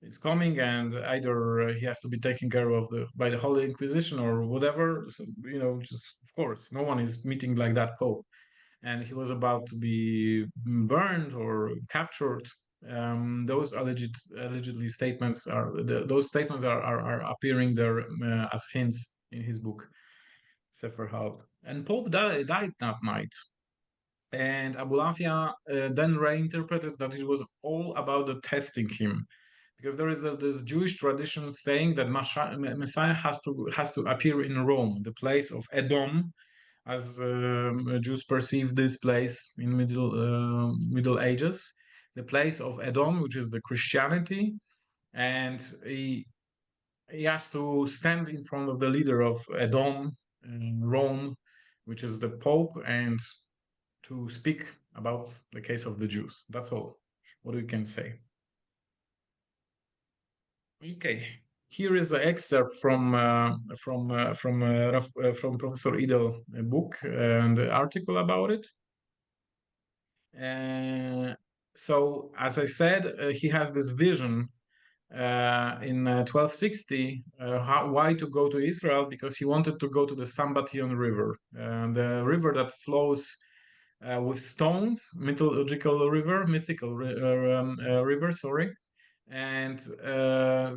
is coming and either he has to be taken care of by the Holy Inquisition or whatever. So, just of course, no one is meeting like that Pope. And he was about to be burned or captured. Those allegedly statements those statements are appearing there as hints in his book Sefer Haut. And Pope died that night. And Abulafia then reinterpreted that it was all about the testing him, because there is this Jewish tradition saying that Messiah has to appear in Rome, the place of Edom, as Jews perceive this place in Middle Ages, the place of Edom, which is the Christianity, and he has to stand in front of the leader of Edom, Rome, which is the Pope, and to speak about the case of the Jews. That's all what we can say. Okay, here is an excerpt from Professor Idel book and article about it. So, as I said, he has this vision in 1260 why to go to Israel, because he wanted to go to the Sambatyon River, the river that flows with stones, mythological river, river, sorry, and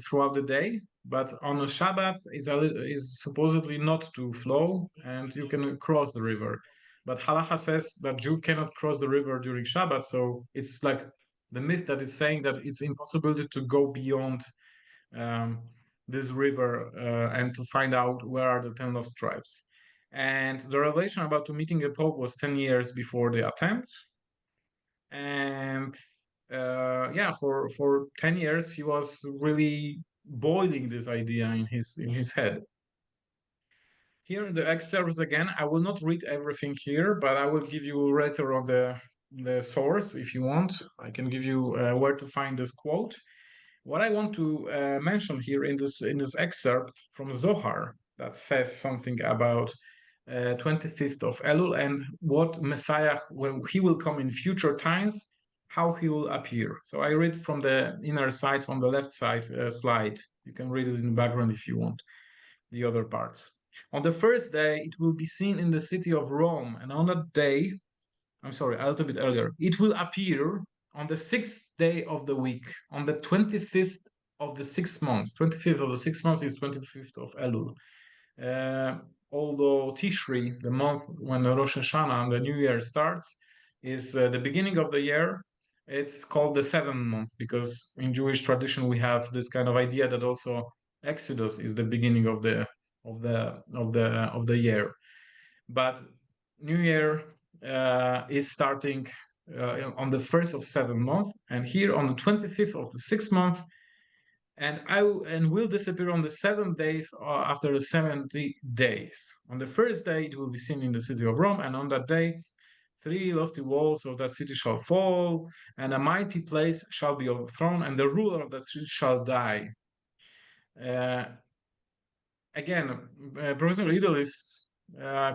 throughout the day. But on a Shabbat is supposedly not to flow, and you can cross the river. But Halacha says that Jew cannot cross the river during Shabbat, so it's like the myth that is saying that it's impossible to go beyond um, this river and to find out where are the 10 lost tribes. And the revelation about to meeting a pope was 10 years before the attempt. And yeah, for 10 years, he was really boiling this idea in his head. Here in the excerpts again, I will not read everything here, but I will give you later on the source if you want. I can give you where to find this quote. What I want to mention here in this excerpt from Zohar, that says something about 25th of Elul and what Messiah, when he will come in future times, how he will appear. So I read from the inner side on the left side slide. You can read it in the background if you want, the other parts. On the first day, it will be seen in the city of Rome, and on that day, I'm sorry, a little bit earlier, it will appear on the 6th day of the week, on the 25th of the 6 months. 25th of the 6 months is 25th of Elul. Although Tishri, the month when the Rosh Hashanah, the New Year starts, is the beginning of the year, it's called the 7th month because in Jewish tradition we have this kind of idea that also Exodus is the beginning of the year. But New Year is starting on the first of 7th month, and here on the 25th of the 6th month, and will disappear on the 7th day after the 70 days. On the first day, it will be seen in the city of Rome, and on that day, 3 lofty walls of that city shall fall, and a mighty place shall be overthrown, and the ruler of that city shall die. Again, Professor Idel is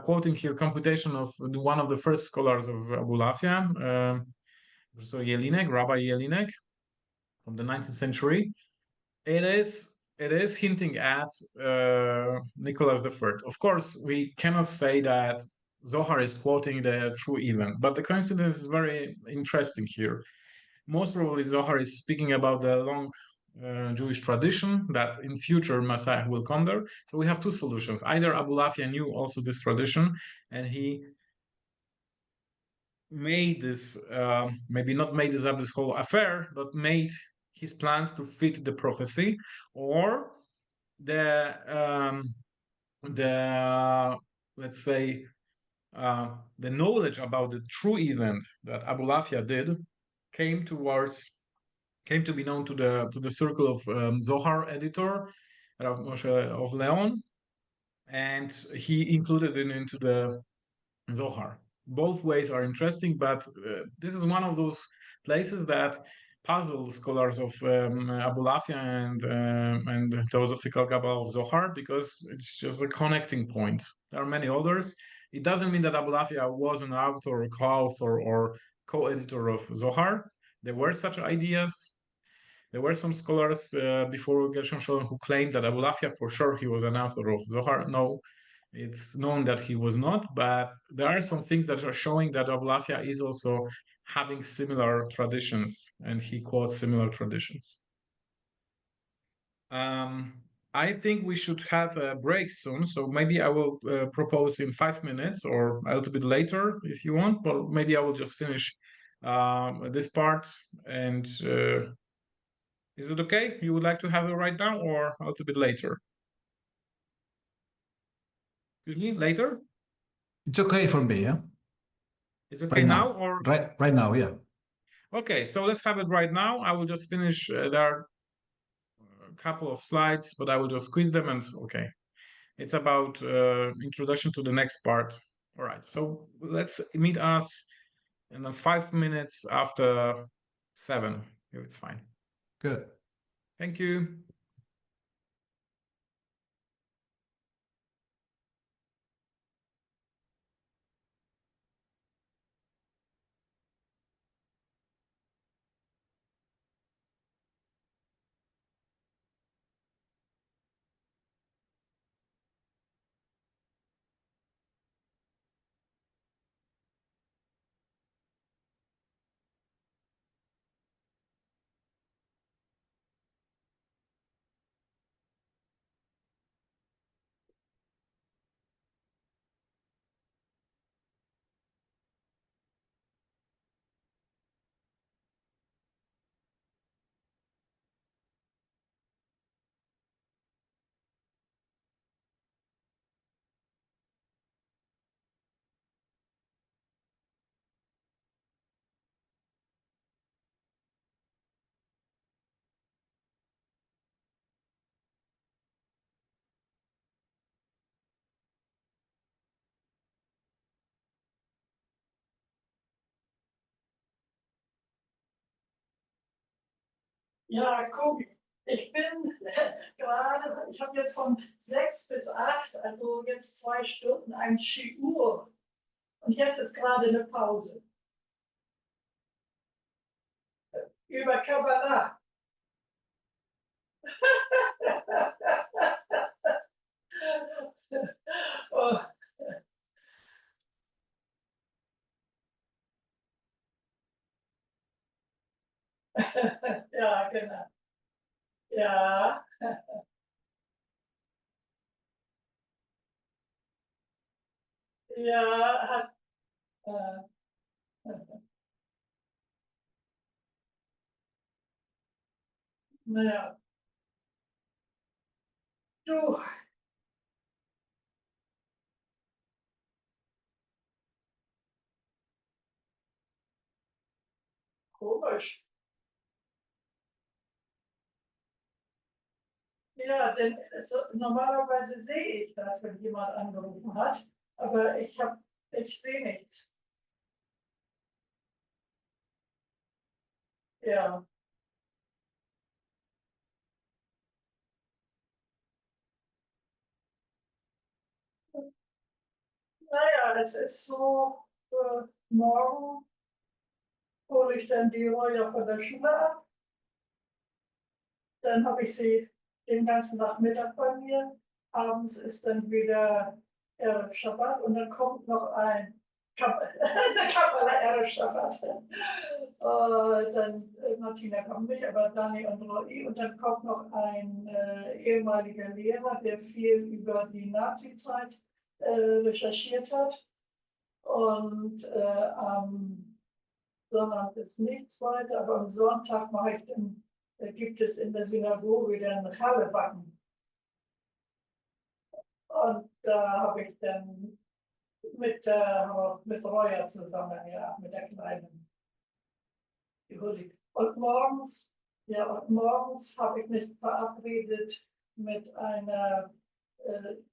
quoting here computation of one of the first scholars of Abulafia, Professor Jelinek, Rabbi Jelinek, from the 19th century. It is hinting at Nicholas III. Of course, we cannot say that Zohar is quoting the true event, but the coincidence is very interesting here. Most probably Zohar is speaking about the long Jewish tradition that in future Messiah will come there. So we have two solutions. Either Abulafia knew also this tradition and he made this, maybe not made this up, this whole affair, but made his plans to fit the prophecy, or the let's say the knowledge about the true event that Abulafia did came to be known to the circle of Zohar editor Rav Moshe of Leon, and he included it into the Zohar. Both ways are interesting, but this is one of those places that puzzle scholars of Abulafia and Theosophical Kabbalah of Zohar, because it's just a connecting point. There are many others. It doesn't mean that Abulafia was an author or co-author or co-editor of Zohar. There were such ideas. There were some scholars before Gershom Scholem who claimed that Abulafia, for sure, he was an author of Zohar. No, it's known that he was not, but there are some things that are showing that Abulafia is also having similar traditions, and he quotes similar traditions. I think we should have a break soon, so maybe I will propose in 5 minutes or a little bit later if you want, but maybe I will just finish this part. And is it okay? You would like to have it right now or a little bit later? Excuse me, later? It's okay for me, yeah? It's okay now or? Right now, yeah. Okay, so let's have it right now. I will just finish. There are a couple of slides, but I will just squeeze them and okay. It's about introduction to the next part. All right, so let's meet us in 5 minutes after 7, if it's fine. Good. Thank you. Yeah, cool. Ich bin gerade, ich habe jetzt von 6 bis 8, also jetzt 2 Stunden, ein Shiur. Und jetzt ist gerade eine Pause. Über Kabbalah. Oh. Ja, genau. Ja. Ja, hat. Naja. Du, komisch. Ja, denn normalerweise sehe ich das, wenn jemand angerufen hat, aber ich sehe nichts. Ja. Naja, es ist so, morgen hole ich dann die Roller von der Schule ab. Dann habe ich sie den ganzen Nachmittag bei mir. Abends ist dann wieder Schabbat und dann kommt noch ein der Kabbalah Schabbat. Dann Martina kommt nicht, aber Dani und Roy. Und dann kommt noch ein ehemaliger Lehrer, der viel über die Nazi-Zeit recherchiert hat. Und am Sonntag ist nichts weiter, aber am Sonntag gibt es in der Synagoge den Challebacken. Und da habe ich dann mit Roya zusammen, ja, mit der Kleinen, die Hulli. Und morgens habe ich mich verabredet mit einer,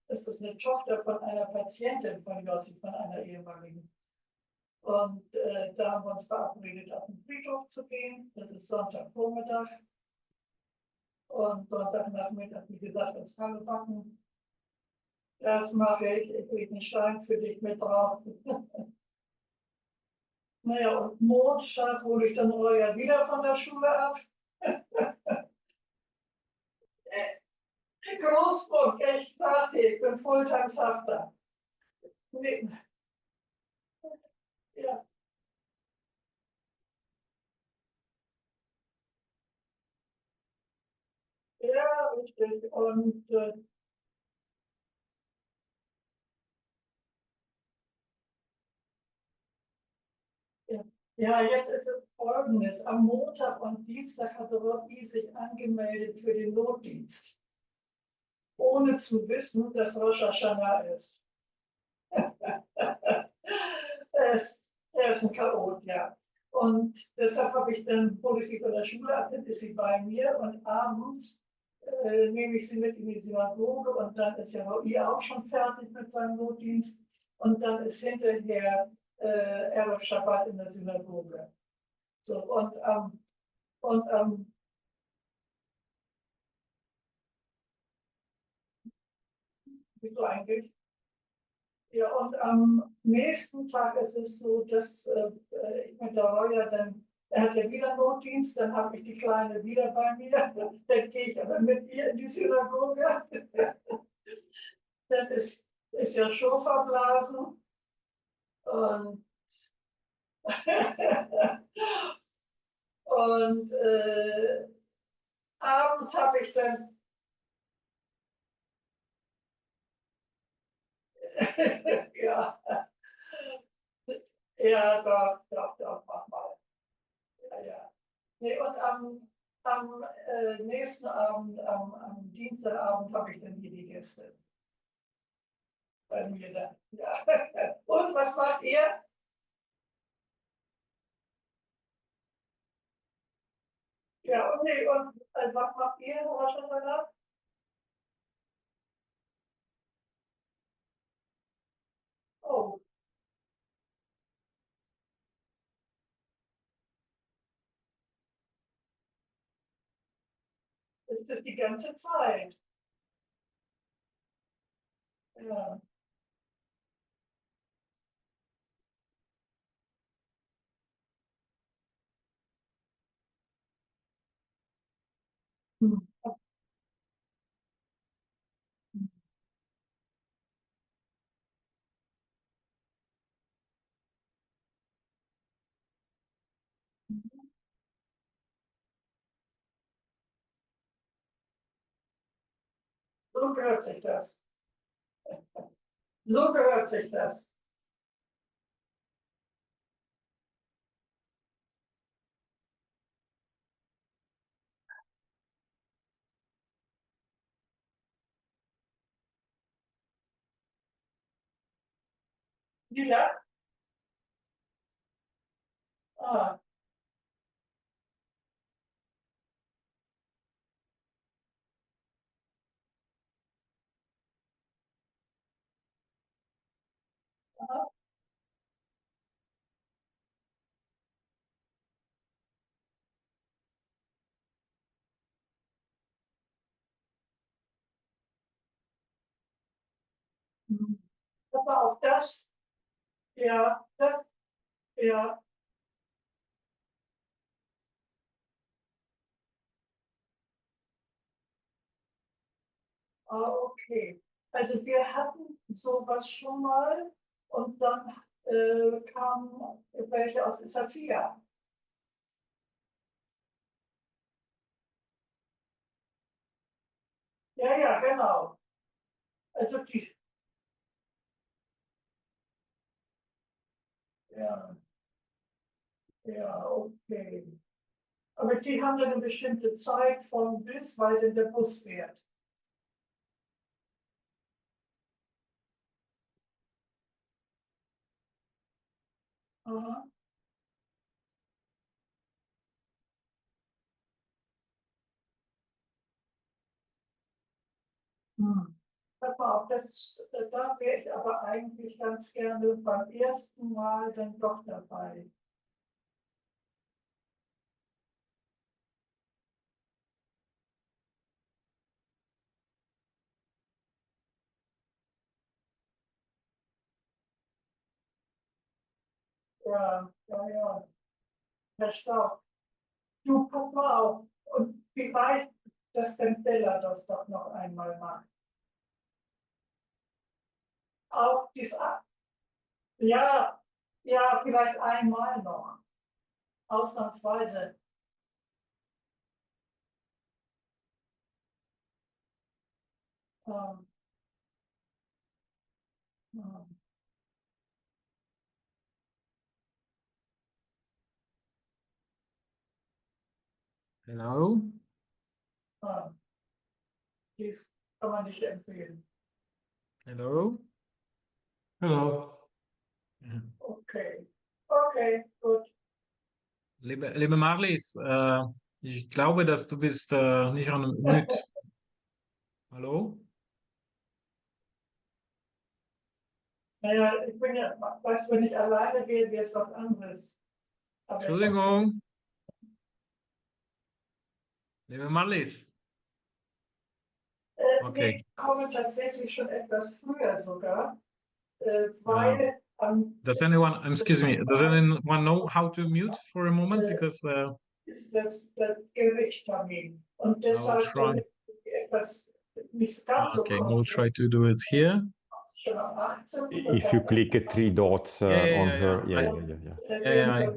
das ist eine Tochter von einer Patientin von Jossi, von einer ehemaligen. Und da haben wir uns verabredet, auf den Friedhof zu gehen. Das ist Sonntagvormittag. Und Sonntagnachmittag, wie gesagt, das Kallebacken. Das mache ich. Ich lege einen Stein für dich mit drauf. Naja, und Montag hole ich dann Roya wieder von der Schule ab. Großburg, ich sage dir, ich bin Fulltime-Safter. Nee, ja, ja, richtig. Und ja. Ja, jetzt ist es Folgendes. Am Montag und Dienstag hatte Rocky sich angemeldet für den Notdienst, ohne zu wissen, dass Rosh Hashanah ist. Er ist ein Chaot, ja. Und deshalb hole ich sie von der Schule ab, dann ist sie bei mir und abends nehme ich sie mit in die Synagoge und dann ist ja ihr auch schon fertig mit seinem Notdienst und dann ist hinterher Erev Shabbat in der Synagoge. So, und wieso eigentlich? Ja, und am nächsten Tag ist es so, dass ich mit der Roya dann, er hat ja wieder Notdienst, dann habe ich die Kleine wieder bei mir, dann gehe ich aber mit ihr in die Synagoge. Dann ist ja Schofablasen und, und abends habe ich dann, ja, ja, doch, mach mal. Ja, ja. Nee, und am nächsten Abend, am Dienstagabend, habe ich dann hier die Gäste bei mir dann. Ja. Und was macht ihr? Ja, und, nee, und was macht ihr, Rosh Hashanah? Oh, ist das die ganze Zeit. Ja. Hm. So gehört sich das. So gehört sich das. Ja. Ah. Aha. Hm. Aber auch das, ja, das, ja, okay. Also wir hatten sowas schon mal und dann kamen welche aus Saphir. Ja, ja, genau. Also die, ja, ja, okay. Aber die haben dann eine bestimmte Zeit von bis, weil denn der Bus fährt. Aha. Hm. Pass mal auf, da wäre ich aber eigentlich ganz gerne beim ersten Mal dann doch dabei. Ja, ja, ja. Verstaubt. Du, pass mal auf. Und vielleicht, dass der Bella das doch noch einmal macht. Auch dies, ja, ja, vielleicht einmal noch. Ausnahmsweise. Ähm, ähm, Hello? dies kann man nicht empfehlen. Hello? Hello. Ja. Okay. Okay, gut. Liebe Marlies, ich glaube, dass du bist nicht on mute. Hallo? Naja, ich bin ja, weißt du, wenn ich alleine gehe, wäre es was anderes. Aber Entschuldigung. Liebe Marlies. Okay. ich komme tatsächlich schon etwas früher sogar, Uh, weil am excuse me, does anyone know how to mute for a moment? Because ist das Gewichttermin. Und I will deshalb, try. damit ich etwas nicht ganz so Okay, we'll try to do it here. schon am 18. If you click three dots on her, Yeah.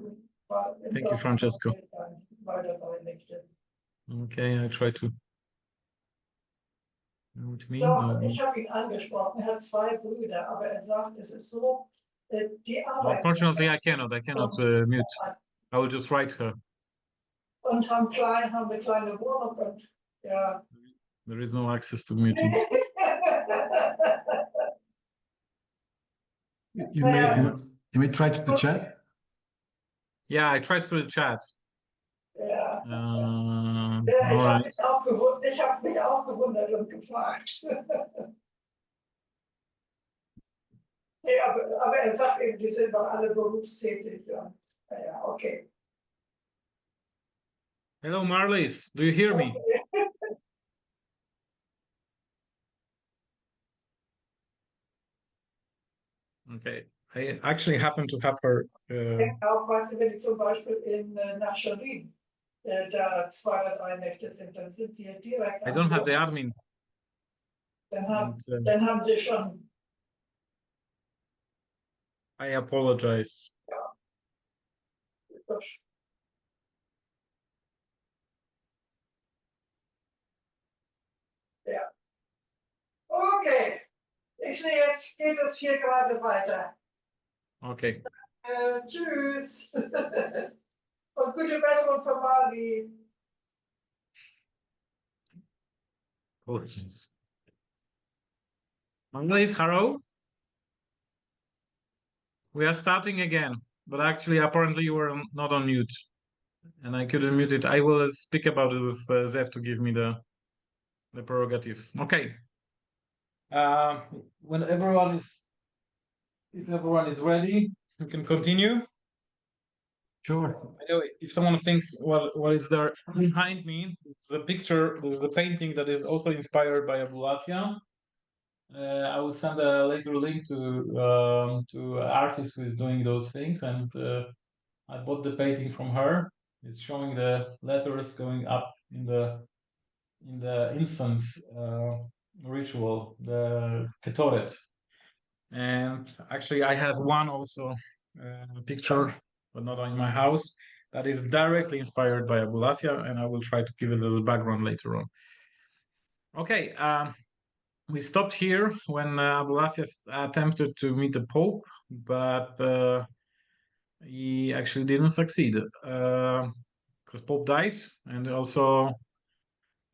Thank you, Francesco. Okay, I try to mute me. Doch, No. ich habe ihn angesprochen. Er hat zwei Brüder, aber er sagt, es ist so, die arbeiten. Unfortunately, I cannot mute. I will just write her. Und haben eine kleine Wohnung und ja. There is no access to muting. You may try to the chat. Yeah, I tried through the chat. Ja. All Ich right. habe mich auch gewundert und gefragt. Nee, aber er sagt eben, die sind doch alle berufstätig. Ja, ja, okay. Hello, Marlies. Do you hear me? Okay. I actually happen to have her. Auch weißt du, wenn ich zum Beispiel nach Schwerin, da 2 oder 3 Nächte sind, dann sind sie direkt I don't have the admin. Dann And, haben sie schon. I apologize. Ja. Okay. Ich sehe, jetzt geht es hier gerade weiter. Okay. Tschüss. Und gute Besserung für Mali. Apologies. Mondays, hello. We are starting again, but actually, apparently, you were not on mute, and I couldn't mute it. I will speak about it with Zev to give me the prerogatives. Okay. When everyone is, if everyone is ready, we can continue. Sure. By the way, if someone thinks what is there behind me, it's a picture. There's a painting that is also inspired by Abulafia. I will send a later link to an artist who is doing those things, and I bought the painting from her. It's showing the letters going up in the incense ritual, the ketoret. And actually, I have one also picture, but not in my house, that is directly inspired by Abulafia, and I will try to give it a little background later on. Okay, we stopped here when Abulafia attempted to meet the Pope, but he actually didn't succeed because Pope died, and also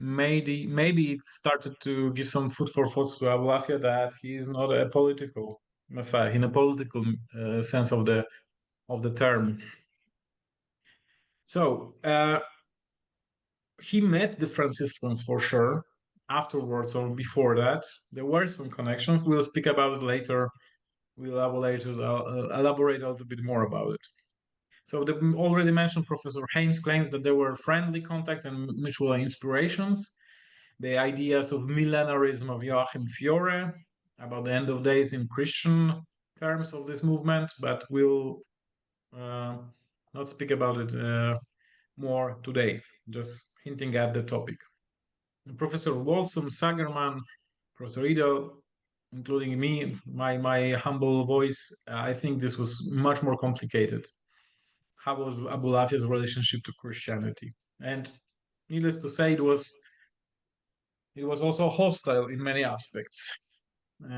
maybe it started to give some food for thought to Abulafia that he is not a political messiah in a political sense of the term. So he met the Franciscans for sure. Afterwards or before that, there were some connections. We'll speak about it later. We'll elaborate a little bit more about it. So the already mentioned Professor Haynes claims that there were friendly contacts and mutual inspirations. The ideas of millenarism of Joachim Fiore about the end of days in Christian terms of this movement, but we'll not speak about it more today, just hinting at the topic. And Professor Walsum, Sagerman, Professor Idel, including me, my humble voice, I think this was much more complicated. How was Abulafia's relationship to Christianity? And needless to say, it was also hostile in many aspects.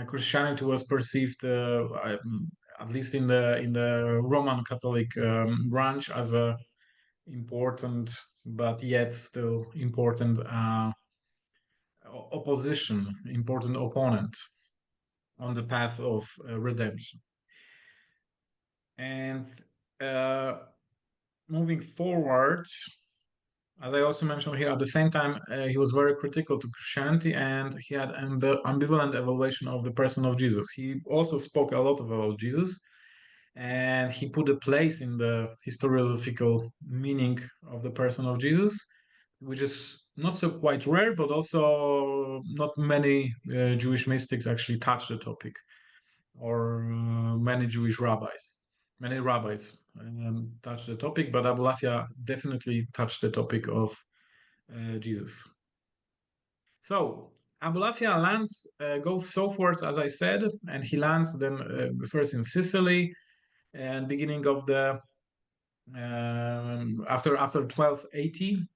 Christianity was perceived, at least in the Roman Catholic branch, as a important but yet still important opposition, important opponent on the path of redemption. And moving forward, as I also mentioned here, at the same time, he was very critical to Christianity, and he had ambivalent evaluation of the person of Jesus. He also spoke a lot about Jesus, and he put a place in the historiographical meaning of the person of Jesus, which is not so quite rare, but also not many Jewish mystics actually touch the topic, or many Jewish rabbis. Many rabbis touched the topic, but Abulafia definitely touched the topic of Jesus. So Abulafia lands, goes southwards, as I said, and he lands then first in Sicily, and beginning of the after 1280,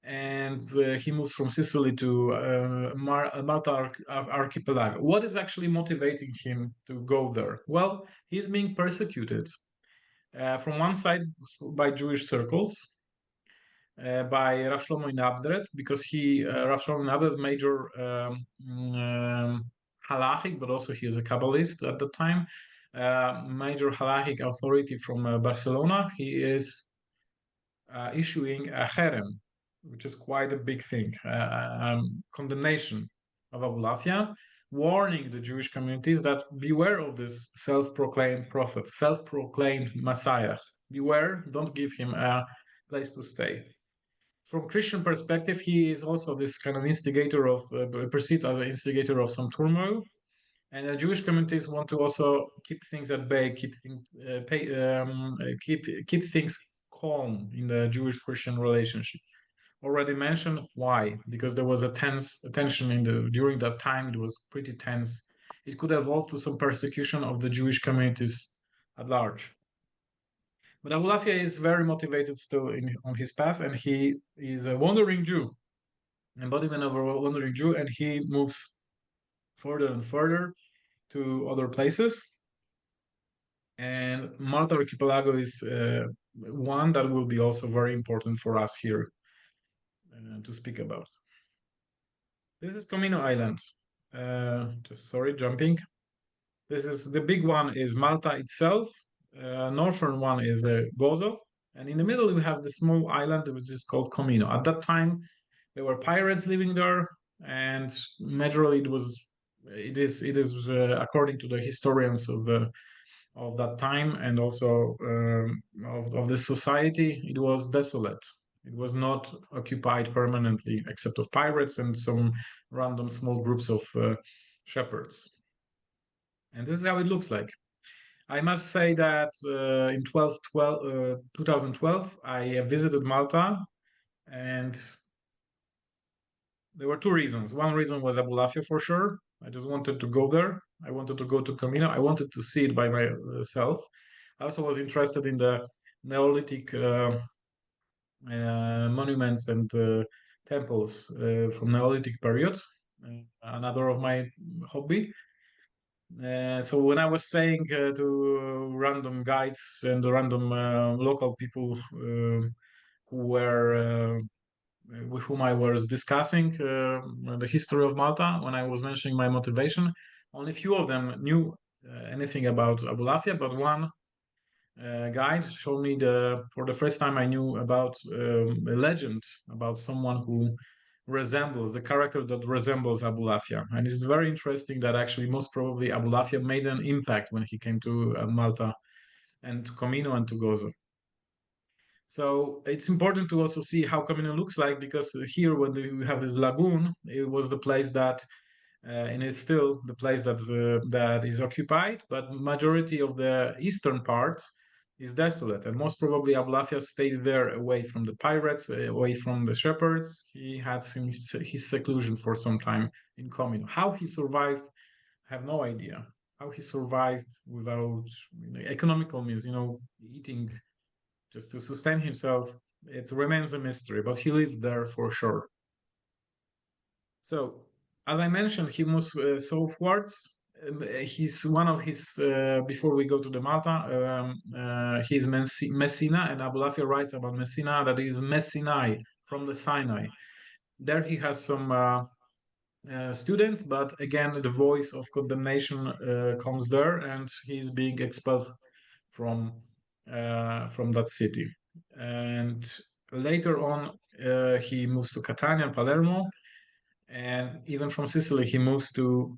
and he moves from Sicily to Malta archipelago. What is actually motivating him to go there? Well, he's being persecuted from one side by Jewish circles, by Rav Shlomo Inabdret, because Rav Shlomo Inabdret, major halachic, but also he is a Kabbalist at the time, major halachic authority from Barcelona. He is issuing a cherem, which is quite a big thing, condemnation of Abulafia, warning the Jewish communities that beware of this self-proclaimed prophet, self-proclaimed Messiah. Beware, don't give him a place to stay. From Christian perspective, he is also this kind of instigator of, perceived as an instigator of some turmoil, And Jewish communities want to also keep things at bay, keep things calm in the Jewish-Christian relationship. Already mentioned why, because there was a tension during that time. It was pretty tense. It could evolve to some persecution of the Jewish communities at large. But Abulafia is very motivated still on his path, and he is a wandering Jew, embodiment of a wandering Jew, and he moves further and further to other places. And Malta Archipelago is one that will be also very important for us here to speak about. This is Comino Island. Jumping. This is the big one is Malta itself. Northern one is Gozo, and in the middle we have the small island which is called Comino. At that time, there were pirates living there, and majorly it is according to the historians of that time and also of the society, it was desolate. It was not occupied permanently, except of pirates and some random small groups of shepherds. And this is how it looks like. I must say that in 2012, I visited Malta, and there were two reasons. One reason was Abulafia for sure. I just wanted to go there. I wanted to go to Comino. I wanted to see it by myself. I also was interested in the Neolithic monuments and temples from Neolithic period. Another of my hobby. So when I was saying to random guides and random local people who were with whom I was discussing the history of Malta, when I was mentioning my motivation, only few of them knew anything about Abulafia, but one guide showed me for the first time I knew about a legend about someone who resembles the character that resembles Abulafia. And it's very interesting that actually most probably Abulafia made an impact when he came to Malta and to Comino and to Gozo. So it's important to also see how Comino looks like, because here when you have this lagoon, it was the place that and it's still the place that is occupied, but majority of the eastern part is desolate, and most probably Abulafia stayed there away from the pirates, away from the shepherds. He had his seclusion for some time in Comino. How he survived, I have no idea. How he survived without economical means, eating just to sustain himself, it remains a mystery, but he lived there for sure. So, as I mentioned, he moves southwards. He's one of his, before we go to the Malta, he's Messina, and Abulafia writes about Messina, that is Messinai, from the Sinai. There he has some students, but again, the voice of condemnation comes there, and he's being expelled from that city. And later on, he moves to Catania and Palermo, and even from Sicily, he moves to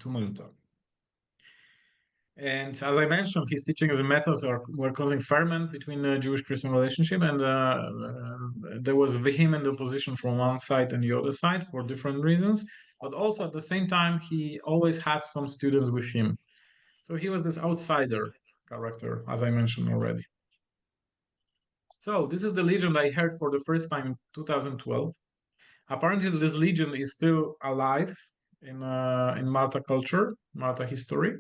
Malta. And as I mentioned, his teachings and methods were causing ferment between the Jewish-Christian relationship, and there was vehement opposition from one side and the other side for different reasons. But also at the same time, he always had some students with him. So he was this outsider character, as I mentioned already. So this is the legend I heard for the first time in 2012. Apparently, this legend is still alive in Malta culture, Malta history.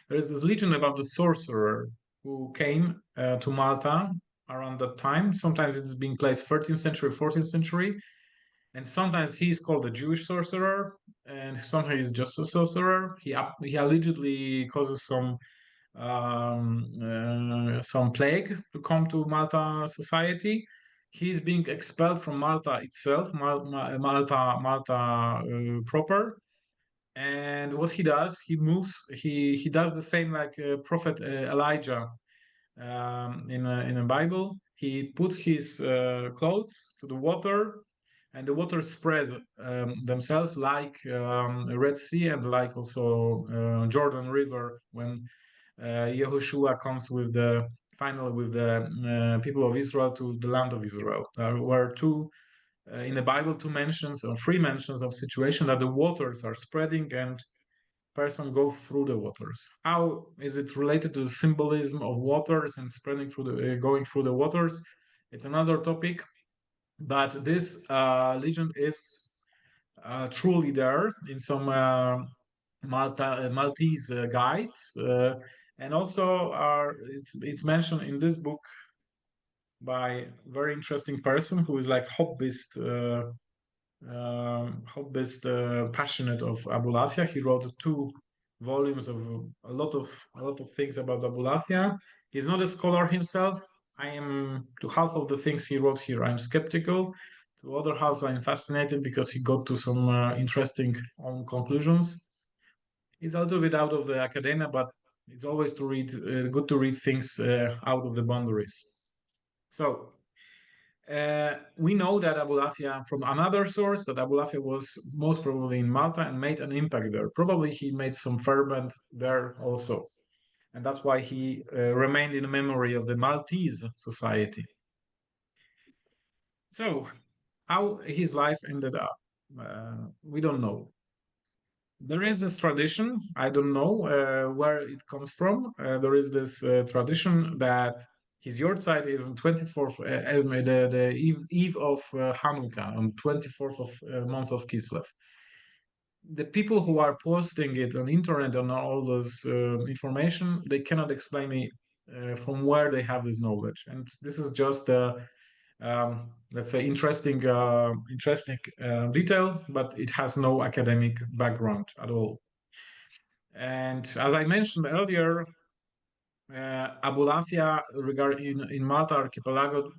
There is this legend about the sorcerer who came to Malta around that time. Sometimes it's being placed 13th century, 14th century, and sometimes he's called a Jewish sorcerer, and sometimes he's just a sorcerer. He allegedly causes some plague to come to Malta society. He's being expelled from Malta itself, Malta proper. And what he does, he does the same like Prophet Elijah in a Bible. He puts his clothes to the water, and the water spreads themselves like Red Sea, and like also Jordan River when Yehoshua comes finally with the people of Israel to the land of Israel. There were in the Bible, three mentions of situation that the waters are spreading, and person go through the waters? How is it related to the symbolism of waters and spreading through the going through the waters? It's another topic, but this legend is truly there in some Maltese guides, and also it's mentioned in this book by a very interesting person who is like hobbyist passionate of Abulafia. He wrote 2 volumes of a lot of things about Abulafia. He's not a scholar himself. I am to half of the things he wrote here, I'm skeptical. To other half, I'm fascinated because he got to some interesting own conclusions. He's a little bit out of the academia, but it's always to read good to read things out of the boundaries. So we know that Abulafia, from another source, that Abulafia was most probably in Malta and made an impact there. Probably he made some ferment there also. And that's why he remained in the memory of the Maltese society. So, how his life ended up, we don't know. There is this tradition, I don't know where it comes from. There is this tradition that his yahrzeit is on 24th, the eve of Hanukkah, on 24th of month of Kislev. The people who are posting it on internet and all those information, they cannot explain me from where they have this knowledge. And this is just let's say interesting detail, but it has no academic background at all. And as I mentioned earlier, Abulafia regarding in Malta archipelago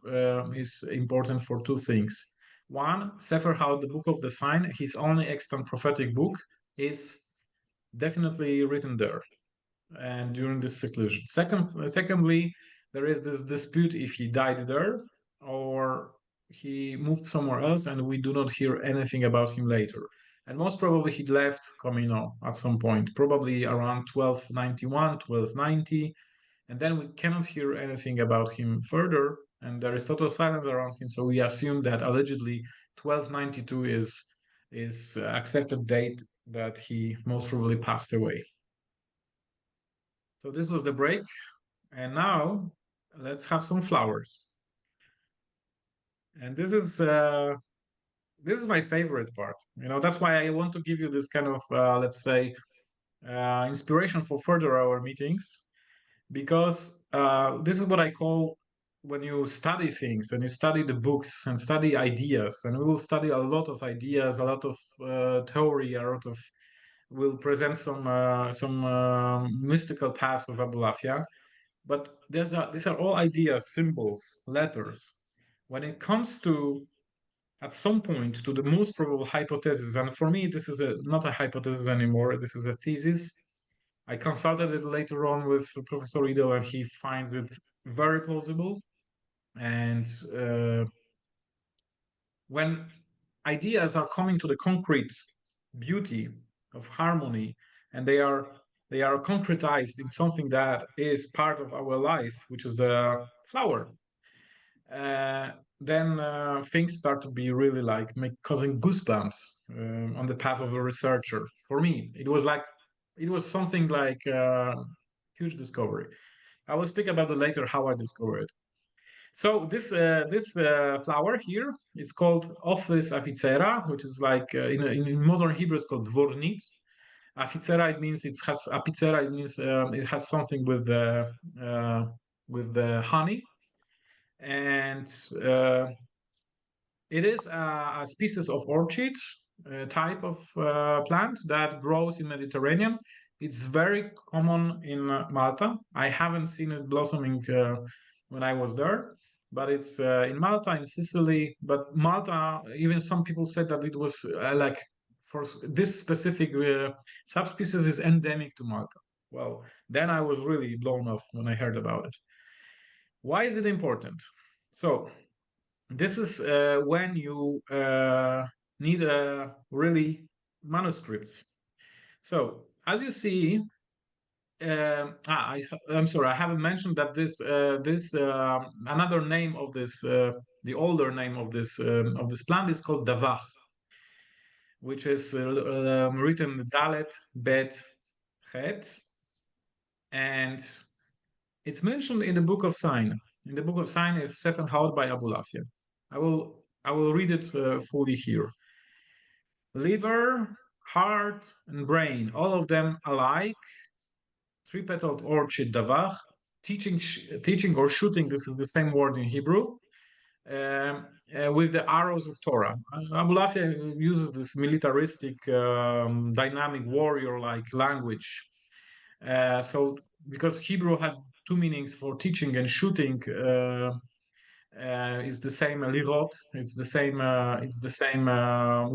is important for 2 things. One, Sefer How, the Book of the Sign, his only extant prophetic book, is definitely written there and during this seclusion. Secondly, there is this dispute if he died there or he moved somewhere else, and we do not hear anything about him later. And most probably he left Comino at some point, probably around 1291, 1290, and then we cannot hear anything about him further, and there is total silence around him. So we assume that allegedly 1292 is accepted date that he most probably passed away. So this was the break, and now let's have some flowers. And this is my favorite part. You know, that's why I want to give you this kind of let's say inspiration for further our meetings, because this is what I call when you study things and you study the books and study ideas, and we will study a lot of ideas, a lot of theory, a lot of we'll present some mystical paths of Abulafia. But these are all ideas, symbols, letters. When it comes to, at some point, to the most probable hypothesis, and for me, this is not a hypothesis anymore, this is a thesis. I consulted it later on with Professor Ido, and he finds it very plausible. And when ideas are coming to the concrete beauty of harmony, and they are concretized in something that is part of our life, which is a flower, then things start to be really like causing goosebumps on the path of a researcher. For me, it was something like a huge discovery. I will speak about it later, how I discovered it. So this flower here, it's called Ophrys apicera, which is like in modern Hebrew it's called dvornit. Apicera, it means it has apicera. It means it has something with the honey, and it is a species of orchid type of plant that grows in Mediterranean. It's very common in Malta. I haven't seen it blossoming when I was there, but it's in Malta, in Sicily. But Malta, even some people said that it was like for this specific subspecies is endemic to Malta. Well, then I was really blown off when I heard about it. Why is it important? So this is when you need really manuscripts. So as you see, I'm sorry, I haven't mentioned that this another name of this the older name of this plant is called davach, which is written Dalet Bet Chet, and it's mentioned in the Book of Sign. In the Book of Sign is Sefer Haot by Abulafia. I will read it fully here. Liver, heart, and brain, all of them alike. Three-petaled orchid davach. Teaching or shooting. This is the same word in Hebrew. With the arrows of Torah. Abulafia uses this militaristic, dynamic warrior-like language. So because Hebrew has two meanings for teaching and shooting, it's the same lirot. It's the same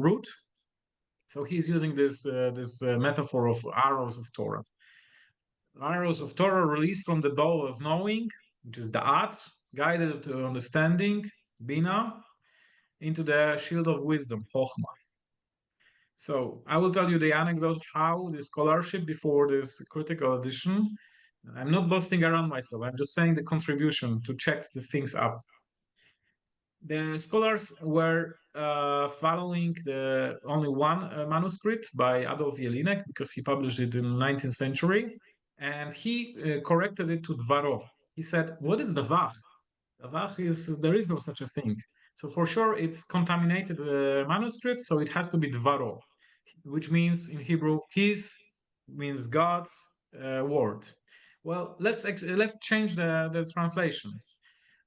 root. So he's using this metaphor of arrows of Torah. Arrows of Torah released from the bow of knowing, which is da'at, guided to understanding, bina, into the shield of wisdom, chokhmah. So I will tell you the anecdote how the scholarship before this critical edition. I'm not boasting around myself. I'm just saying the contribution to check the things up. The scholars were following the only one manuscript by Adolf Jelinek because he published it in the 19th century, and he corrected it to Dvaro. He said, "What is Davach? Davach is there is no such a thing. So for sure it's contaminated manuscript, so it has to be Dvaro, which means in Hebrew his means God's word." Well, let's change the translation.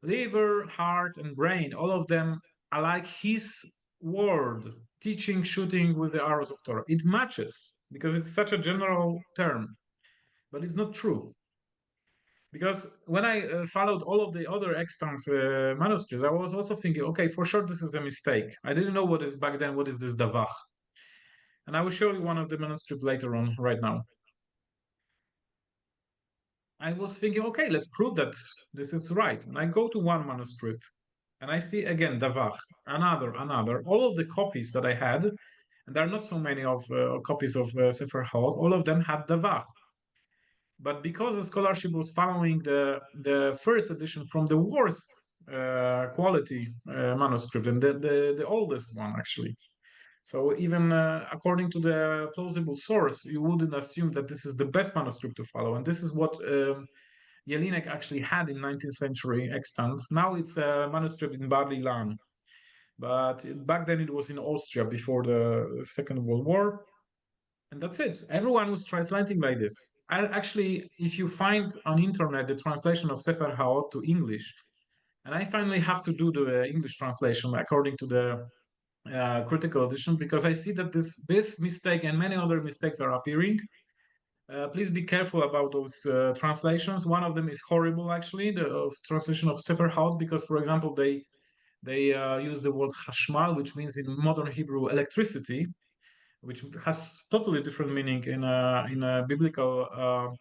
Liver, heart, and brain, all of them are like his word, teaching, shooting with the arrows of Torah. It matches because it's such a general term, but it's not true. Because when I followed all of the other extant manuscripts, I was also thinking, okay, for sure this is a mistake. I didn't know what is back then, what is this Davach? And I will show you one of the manuscripts later on, right now. I was thinking, okay, let's prove that this is right. And I go to one manuscript and I see again Davach, another. All of the copies that I had, and there are not so many of copies of Sefer Haot, all of them had Davach. But because the scholarship was following the first edition from the worst quality manuscript and the oldest one actually. So even according to the plausible source, you wouldn't assume that this is the best manuscript to follow. And this is what Jelinek actually had in 19th century extant. Now it's a manuscript in Bar Ilan. But back then it was in Austria before the Second World War. And that's it. Everyone was translating like this. Actually, if you find on internet the translation of Sefer Haot to English, and I finally have to do the English translation according to the critical edition because I see that this mistake and many other mistakes are appearing. Please be careful about those translations. One of them is horrible, actually, the translation of Sefer Haot, because, for example, they use the word hashmal, which means in modern Hebrew electricity, which has totally different meaning in a biblical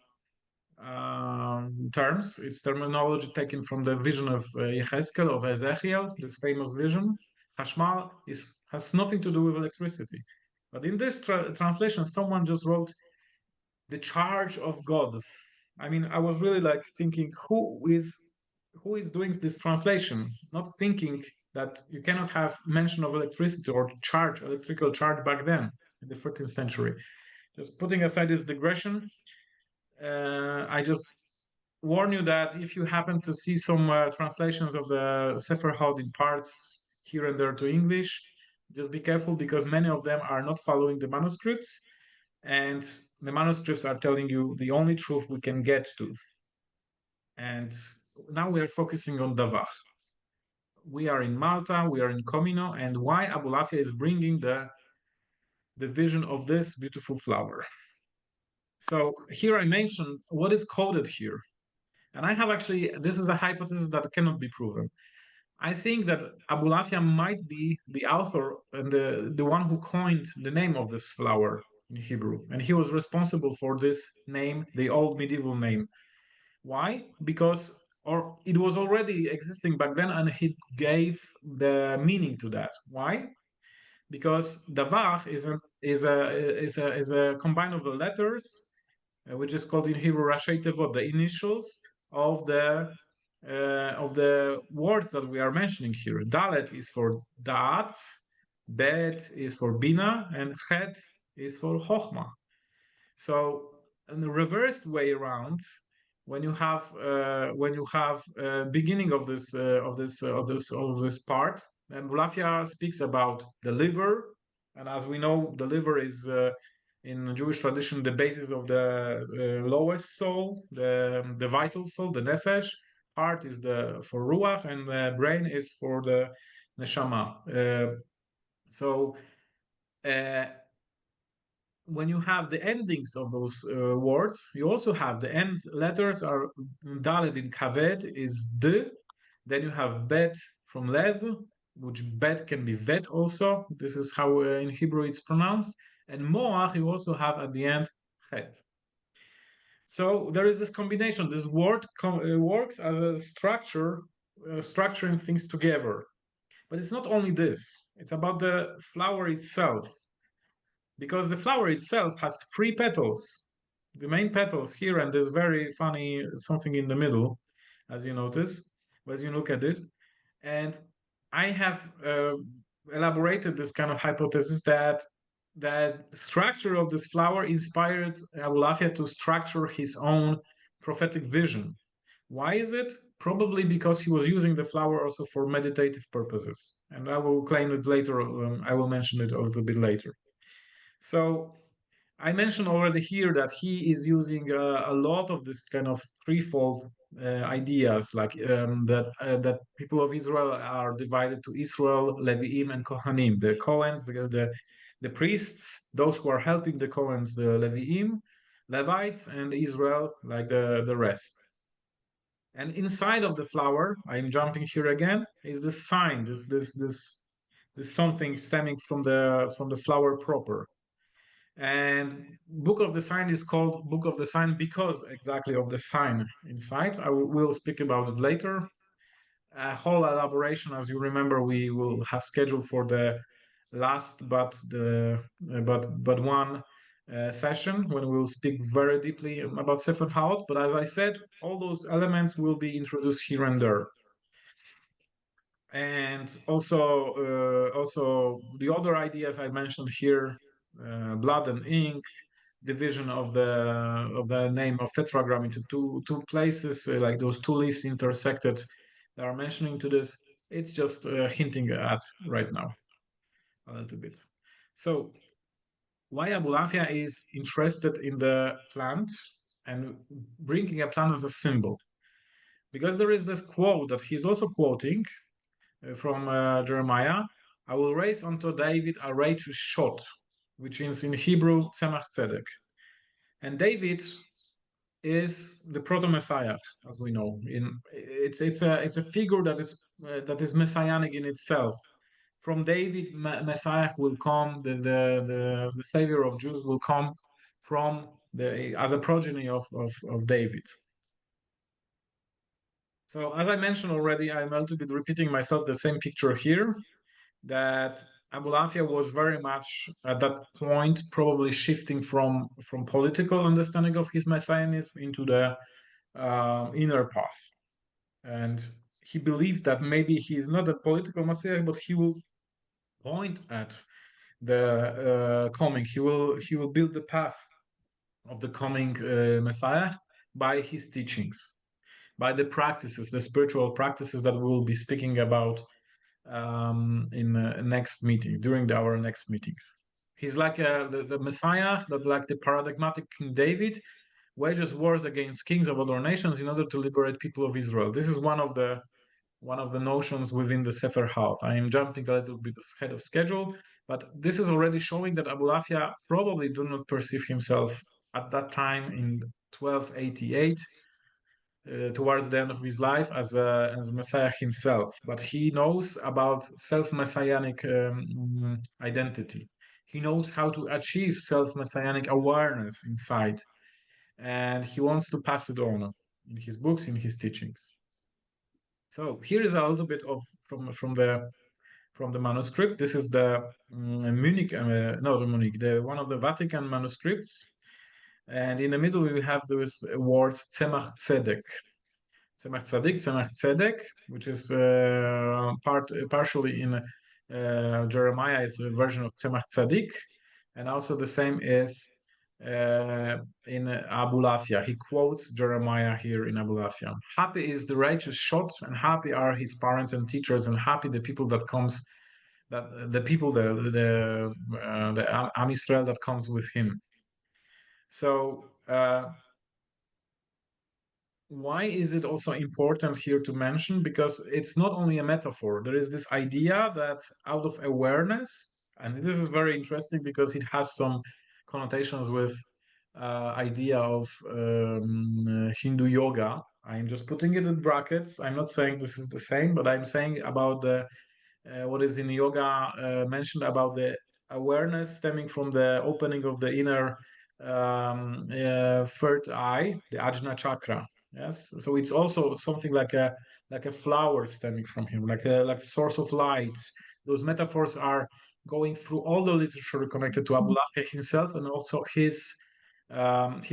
terms. It's terminology taken from the vision of Yechezkel, of Ezekiel, this famous vision. Hashmal has nothing to do with electricity. But in this translation, someone just wrote the charge of God. I mean, I was really like thinking, who is doing this translation? Not thinking that you cannot have mention of electricity or charge, electrical charge back then in the 14th century. Just putting aside this digression, I just warn you that if you happen to see some translations of the Sefer Haot in parts here and there to English, just be careful because many of them are not following the manuscripts, and the manuscripts are telling you the only truth we can get to. And now we are focusing on Davach. We are in Malta, we are in Comino, and why Abulafia is bringing the vision of this beautiful flower. So here I mentioned what is coded here. And I have actually, this is a hypothesis that cannot be proven. I think that Abulafia might be the author and the one who coined the name of this flower in Hebrew. And he was responsible for this name, the old medieval name. Why? Because it was already existing back then and he gave the meaning to that. Why? Because Davach is a combine of the letters, which is called in Hebrew Rashei Tevot, the initials of the words that we are mentioning here. Dalet is for Da'at, Bet is for Bina, and Chet is for Chokhmah. So the reversed way around, when you have beginning of this part, and Abulafia speaks about the liver, and as we know, the liver is in Jewish tradition the basis of the lowest soul, the vital soul, the nefesh. Heart is for ruach, and the brain is for the neshama. When you have the endings of those words, you also have the end letters are Dalet in Kaved is D, then you have Bet from Lev, which Bet can be Vet also. This is how in Hebrew it's pronounced. And Moach you also have at the end Het. So there is this combination. This word works as a structure, structuring things together. But it's not only this. It's about the flower itself. Because the flower itself has 3 petals. The main petals here, and there's very funny something in the middle, as you notice, as you look at it. And I have elaborated this kind of hypothesis that structure of this flower inspired Abulafia to structure his own prophetic vision. Why is it? Probably because he was using the flower also for meditative purposes. And I will claim it later. I will mention it a little bit later. So I mentioned already here that he is using a lot of this kind of threefold ideas, like that people of Israel are divided to Israel, Leviim, and Kohanim. The Kohens, the priests, those who are helping the Kohens, the Leviim, Levites, and Israel, like the rest. And inside of the flower, I'm jumping here again, is this sign, this something stemming from the flower proper. And book of the sign is called book of the sign because exactly of the sign inside. I will speak about it later. A whole elaboration, as you remember, we will have scheduled for the last but one session when we will speak very deeply about Sefer Haot. But as I said, all those elements will be introduced here and there. And also the other ideas I mentioned here, blood and ink, division of the name of tetragram into two places, like those 2 leaves intersected that are mentioning to this. It's just hinting at right now a little bit. So why Abulafia is interested in the plant and bringing a plant as a symbol? Because there is this quote that he's also quoting from Jeremiah. I will raise unto David a righteous shot, which is in Hebrew Tzemach Tzedek. And David is the proto-Messiah, as we know. It's a figure that is messianic in itself. From David, Messiah will come. The Savior of Jews will come from as a progeny of David. So as I mentioned already, I'm a little bit repeating myself. The same picture here, that Abulafia was very much at that point probably shifting from political understanding of his messianism into the inner path. And he believed that maybe he is not a political messiah, but he will point at the coming. He will build the path of the coming Messiah by his teachings, by the practices, the spiritual practices that we will be speaking about in next meeting, during our next meetings. He's like the Messiah, that like the paradigmatic King David wages wars against kings of other nations in order to liberate people of Israel. This is one of the notions within the Sefer Haot. I am jumping a little bit ahead of schedule, but this is already showing that Abulafia probably do not perceive himself at that time in 1288 towards the end of his life as Messiah himself, but he knows about self-messianic identity. He knows how to achieve self-messianic awareness inside, and he wants to pass it on in his books, in his teachings. So here is a little bit of from the manuscript. This is the Munich, one of the Vatican manuscripts. And in the middle, we have those words Tzemach Tzedek. Tzemach Tzadik, Tzemach Tzedek, which is partially in Jeremiah is a version of Tzemach Tzadik. And also the same is in Abulafia. He quotes Jeremiah here in Abulafia. Happy is the righteous shot, and happy are his parents and teachers, and happy the people that comes, that the people, the Am Israel that comes with him. So why is it also important here to mention? Because it's not only a metaphor. There is this idea that out of awareness, and this is very interesting because it has some connotations with idea of Hindu yoga. I'm just putting it in brackets. I'm not saying this is the same, but I'm saying about the what is in yoga mentioned about the awareness stemming from the opening of the inner third eye, the Ajna chakra. Yes, so it's also something like a flower stemming from him, like a source of light. Those metaphors are going through all the literature connected to Abulafia himself and also his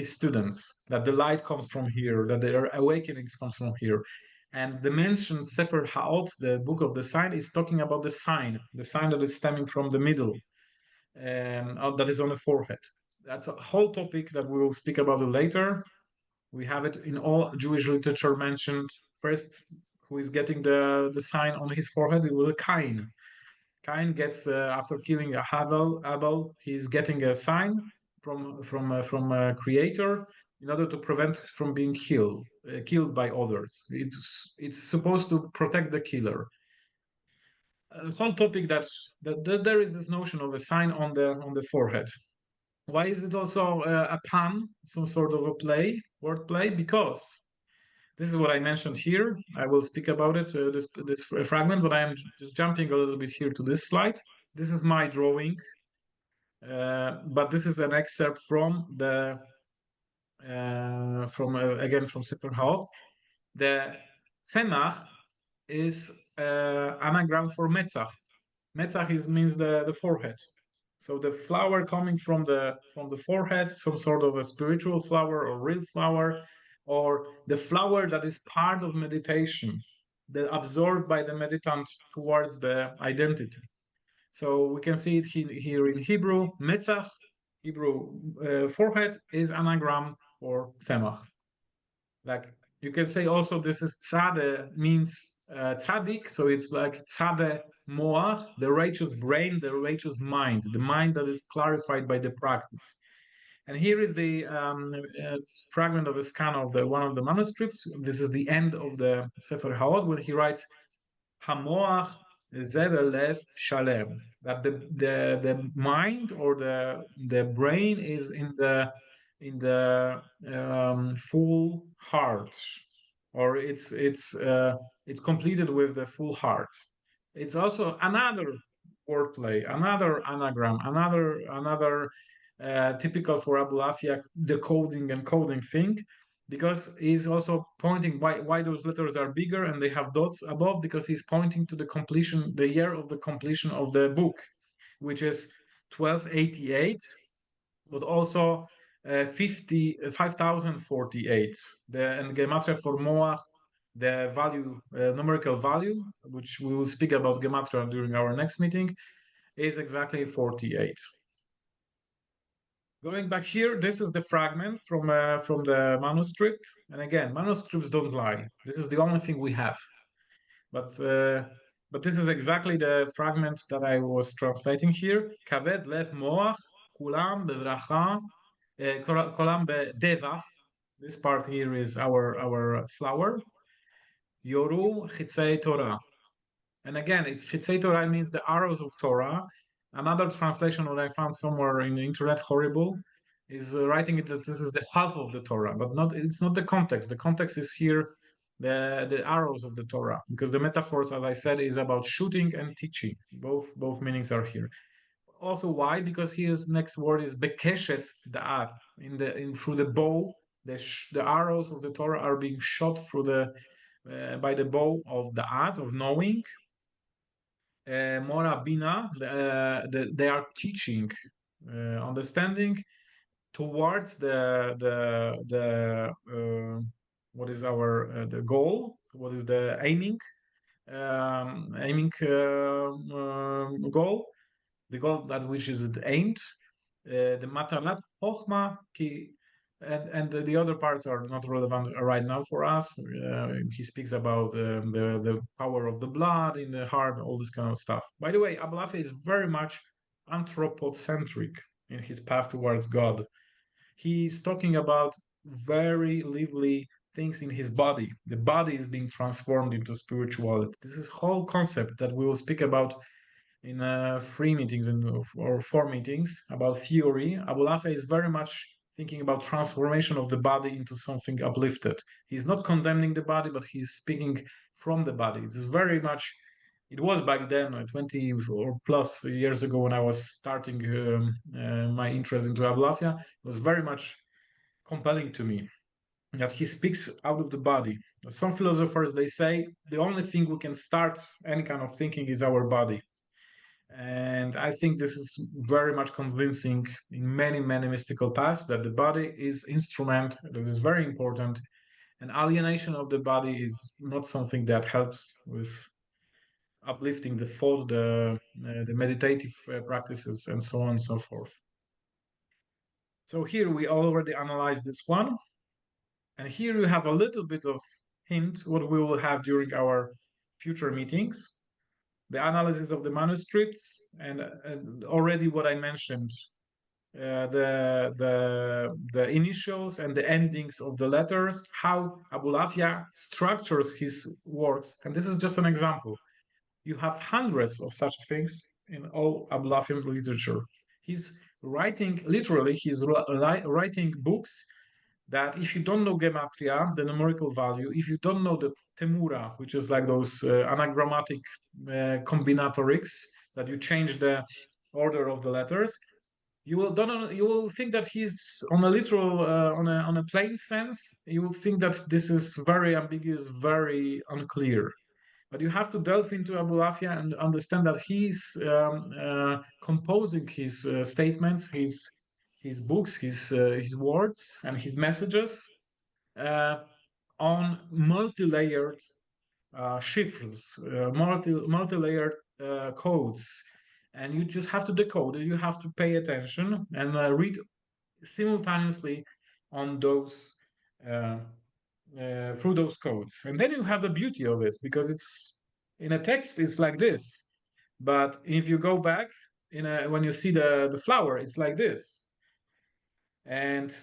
students. That the light comes from here, that their awakenings comes from here. And the mentioned Sefer Ha'ot, the book of the sign, is talking about the sign that is stemming from the middle, that is on the forehead. That's a whole topic that we will speak about it later. We have it in all Jewish literature mentioned. First, who is getting the sign on his forehead? It was a Cain. Cain gets after killing Abel, he's getting a sign from a creator in order to prevent from being killed by others. It's supposed to protect the killer. A whole topic that there is this notion of a sign on the forehead. Why is it also a pun, some sort of a word play? Because this is what I mentioned here. I will speak about it, this fragment, but I am just jumping a little bit here to this slide. This is my drawing, but this is an excerpt from the again from Sefer Ha'ot. The Tzemach is anagram for Metzach. Metzach means the forehead. So the flower coming from the forehead, some sort of a spiritual flower or real flower, or the flower that is part of meditation, the absorbed by the meditant towards the identity. So we can see it here in Hebrew. Metzach, Hebrew forehead, is anagram for Tzemach. Like you can say also this is tzade, means tzadik, so it's like tzade moach, the righteous brain, the righteous mind, the mind that is clarified by the practice. And here is the fragment of a scan of one of the manuscripts. This is the end of the Sefer Ha'ot, where he writes, Hamoach zevelev shalem, that the mind or the brain is in the full heart, or it's completed with the full heart. It's also another wordplay, another anagram, another typical for Abulafia decoding and coding thing, because he's also pointing why those letters are bigger and they have dots above, because he's pointing to the completion, the year of the completion of the book, which is 1288, but also 5048. And gematria for Moach, the value, numerical value, which we will speak about gematria during our next meeting, is exactly 48. Going back here, this is the fragment from the manuscript, and again, manuscripts don't lie. This is the only thing we have, but this is exactly the fragment that I was translating here. Kaved lev moach kulam bedracha kolam bedevach. This part here is our flower. Yoru chitzei Torah. And again, it's chitzei Torah means the arrows of Torah. Another translation that I found somewhere in the internet, horrible, is writing it that this is the half of the Torah, but it's not the context. The context is here the arrows of the Torah, because the metaphors, as I said, is about shooting and teaching. Both meanings are here. Also, why? Because his next word is bekeshet da'at. Through the bow, the arrows of the Torah are being shot through by the bow of da'at, of knowing. Mora bina, they are teaching, understanding towards the what is our the goal, what is the aiming goal, the goal that which is aimed, the matalat chokhmah, and the other parts are not relevant right now for us. He speaks about the power of the blood in the heart, all this kind of stuff. By the way, Abulafia is very much anthropocentric in his path towards God. He's talking about very lively things in his body. The body is being transformed into spirituality. This is whole concept that we will speak about in 3 meetings or 4 meetings about theory. Abulafia is very much thinking about transformation of the body into something uplifted. He's not condemning the body, but he's speaking from the body. It's very much, it was back then, 20 or plus years ago when I was starting my interest into Abulafia, it was very much compelling to me that he speaks out of the body. Some philosophers, they say the only thing we can start any kind of thinking is our body. And I think this is very much convincing in many, many mystical paths that the body is instrument that is very important, and alienation of the body is not something that helps with uplifting the thought, the meditative practices, and so on and so forth. So here we already analyzed this one, and here you have a little bit of hint what we will have during our future meetings. The analysis of the manuscripts, and already what I mentioned, the initials and the endings of the letters, how Abulafia structures his works. And this is just an example. You have hundreds of such things in all Abulafian literature. He's writing, literally, he's writing books that if you don't know gematria, the numerical value, if you don't know the temura, which is like those anagrammatic combinatorics, that you change the order of the letters, you will think that he's on a literal, on a plain sense, you will think that this is very ambiguous, very unclear. But you have to delve into Abulafia and understand that he's composing his statements, his books, his words, and his messages on multi-layered chiffres, multi-layered codes, and you just have to decode it. You have to pay attention and read simultaneously on those through those codes, and then you have the beauty of it, because it's in a text it's like this, but if you go back when you see the flower, it's like this, and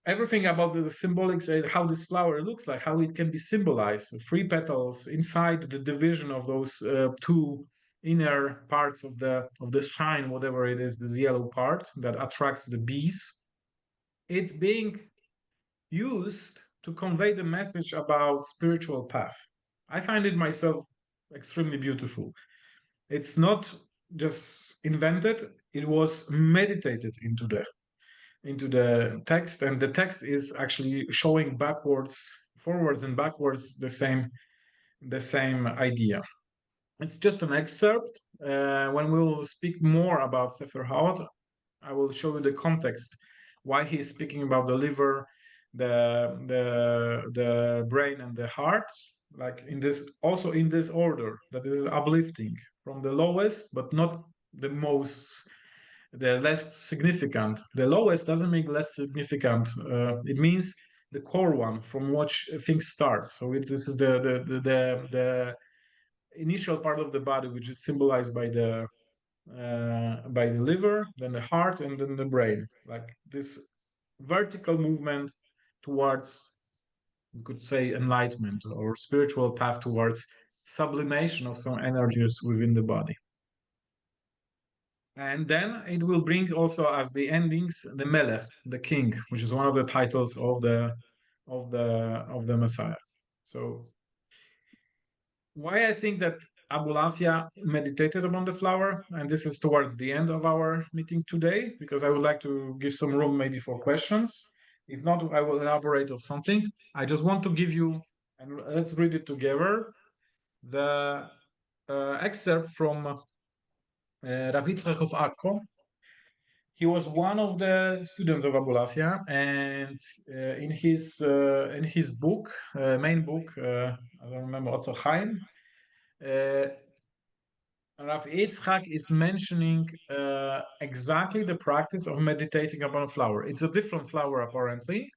everything about the symbolics, how this flower looks like, how it can be symbolized, 3 petals inside the division of those 2 inner parts of the sign, whatever it is, this yellow part that attracts the bees. It's being used to convey the message about spiritual path. I find it myself extremely beautiful. It's not just invented, it was meditated into the text, and the text is actually showing forwards and backwards the same idea. It's just an excerpt. When we will speak more about Sefer Haot, I will show you the context, why he's speaking about the liver, the brain, and the heart, like in this order, that this is uplifting from the lowest, but not the less significant. The lowest doesn't make less significant. It means the core one from which things start. So this is the initial part of the body, which is symbolized by the liver, then the heart, and then the brain. Like this vertical movement towards, you could say, enlightenment or spiritual path towards sublimation of some energies within the body. And then it will bring also as the endings the Melech, the king, which is one of the titles of the Messiah. So why I think that Abulafia meditated upon the flower, and this is towards the end of our meeting today, because I would like to give some room maybe for questions. If not, I will elaborate on something. I just want to give you, and let's read it together, the excerpt from Rav Yitzchak of Akko. He was one of the students of Abulafia, and in his book, main book, I don't remember, also Chaim, Rav Yitzchak is mentioning exactly the practice of meditating upon a flower. It's a different flower, apparently,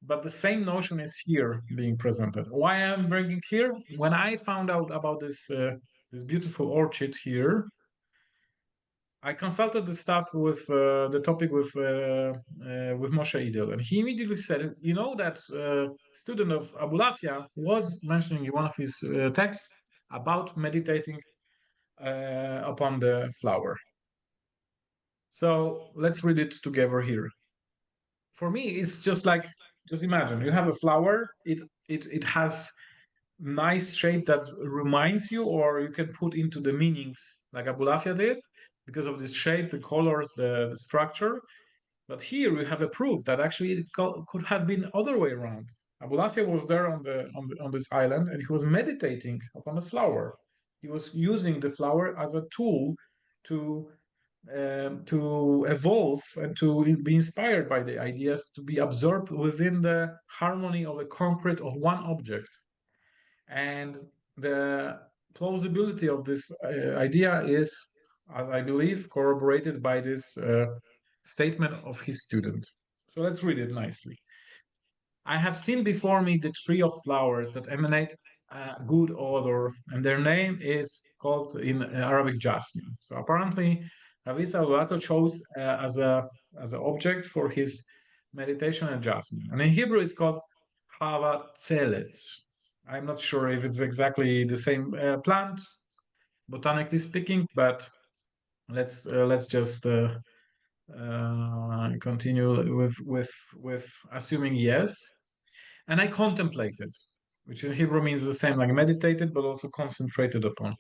but the same notion is here being presented. Why I'm bringing here? When I found out about this beautiful orchid here, I consulted the stuff with the topic with Moshe Idel, and he immediately said, "You know that student of Abulafia was mentioning in one of his texts about meditating upon the flower." So let's read it together here. For me, it's just like, just imagine you have a flower. It has nice shape that reminds you, or you can put into the meanings like Abulafia did, because of this shape, the colors, the structure. But here we have a proof that actually it could have been other way around. Abulafia was there on this island, and he was meditating upon the flower. He was using the flower as a tool to evolve and to be inspired by the ideas, to be absorbed within the harmony of a concrete of one object. And the plausibility of this idea is, as I believe, corroborated by this statement of his student. So let's read it nicely. I have seen before me the tree of flowers that emanate a good odor, and their name is called in Arabic jasmine. So apparently, Rav Yitzchak chose as an object for his meditation a jasmine, and in Hebrew it's called Havatzelet. I'm not sure if it's exactly the same plant, botanically speaking, but let's just continue with assuming yes. And I contemplated, which in Hebrew means the same, like meditated, but also concentrated upon.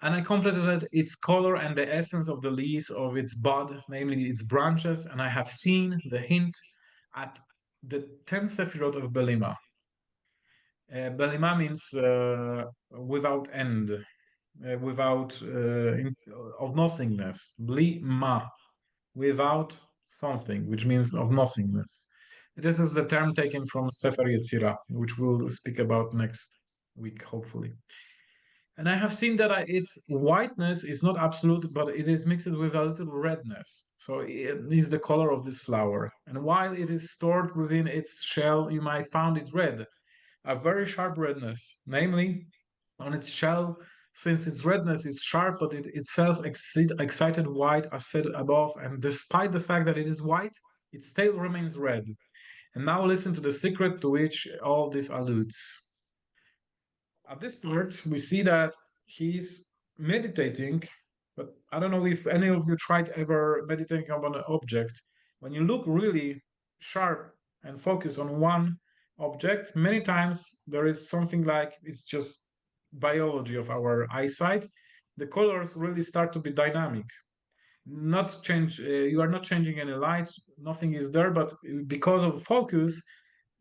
And I contemplated its color and the essence of the leaves of its bud, namely its branches, and I have seen the hint at the 10 Sephirot of Belima. Belima means without end, of nothingness. Blima, without something, which means of nothingness. This is the term taken from Sefer Yetzirah, which we'll speak about next week, hopefully. And I have seen that its whiteness is not absolute, but it is mixed with a little redness. So it is the color of this flower. And while it is stored within its shell, you might find it red, a very sharp redness, namely on its shell, since its redness is sharp, but it itself excited white, as said above, and despite the fact that it is white, it still remains red. And now listen to the secret to which all this alludes. At this part, we see that he's meditating, but I don't know if any of you tried ever meditating on an object. When you look really sharp and focus on one object, many times there is something like, it's just biology of our eyesight. The colors really start to be dynamic. Not change, you are not changing any light, nothing is there, but because of focus,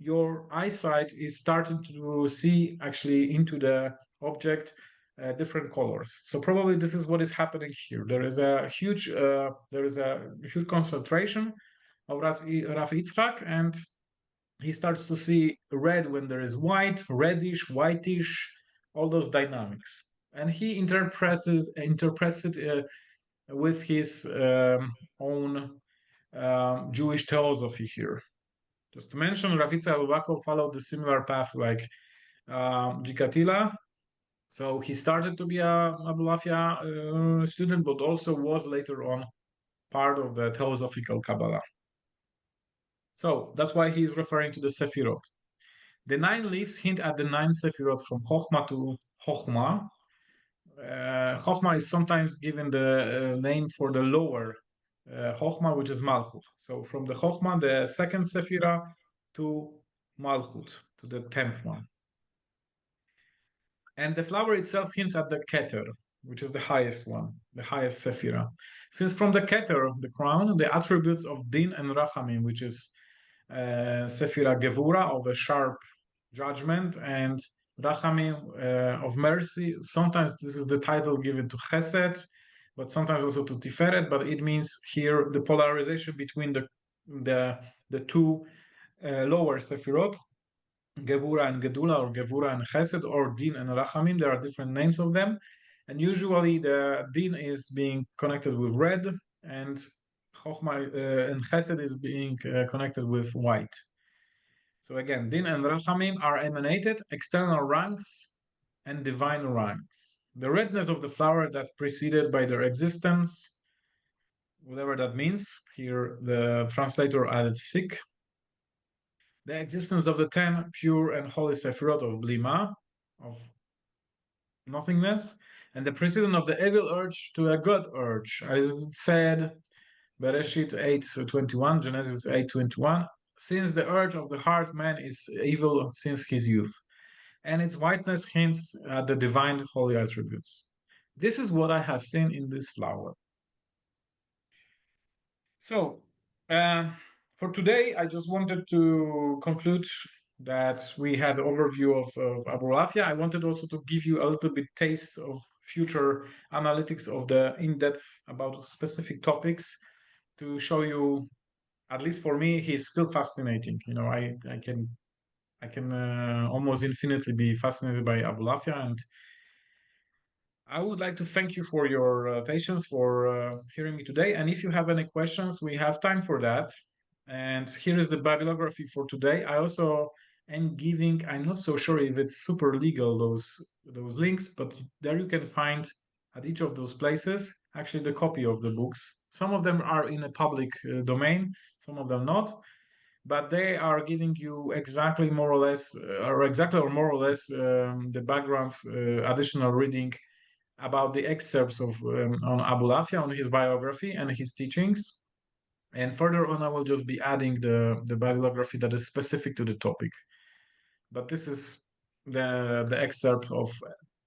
your eyesight is starting to see actually into the object different colors. So probably this is what is happening here. There is a huge concentration of Rav Yitzchak, and he starts to see red when there is white, reddish, whitish, all those dynamics. And he interprets it with his own Jewish theosophy here. Just to mention, Rav Yitzchak Abulafia followed the similar path like Gikatila. So he started to be a Abulafia student, but also was later on part of the Theosophical Kabbalah. So that's why he is referring to the Sephirot. The 9 leaves hint at the 9 Sephirot from Chokhmah to Chokhmah. Chokhmah is sometimes given the name for the lower Chokhmah, which is Malchut. So from the Chokhmah, the second Sephirah, to Malchut, to the 10th one. And the flower itself hints at the Keter, which is the highest one, the highest Sephirah. Since from the Keter, the crown, the attributes of Din and Rachamim, which is Sephirah Gevura, of a sharp judgment, and Rachamim, of mercy. Sometimes this is the title given to Chesed, but sometimes also to Tiferet, but it means here the polarization between the two lower Sephirot, Gevura and Gedula, or Gevura and Chesed, or Din and Rachamim. There are different names of them. And usually the din is being connected with red, and chokhmah and chesed is being connected with white. So again, din and rachamim are emanated external ranks and divine ranks. The redness of the flower that preceded by their existence, whatever that means, here the translator added sik. The existence of the 10 pure and holy sephirot of blima, of nothingness, and the precedent of the evil urge to a good urge, as it said, Bereshit 8:21, Genesis 8:21, since the urge of the heart man is evil since his youth, and its whiteness hints at the divine holy attributes. This is what I have seen in this flower. So, for today, I just wanted to conclude that we had an overview of Abulafia. I wanted also to give you a little bit taste of future analytics of the in-depth about specific topics to show you, at least for me, he's still fascinating. You know, I can almost infinitely be fascinated by Abulafia, and I would like to thank you for your patience for hearing me today. And if you have any questions, we have time for that. And here is the bibliography for today. I also am giving, I'm not so sure if it's super legal, those links, but there you can find at each of those places actually the copy of the books. Some of them are in a public domain, some of them not, but they are giving you exactly more or less, the background additional reading about the excerpts of on Abulafia, on his biography and his teachings. And further on, I will just be adding the bibliography that is specific to the topic. But this is the excerpt of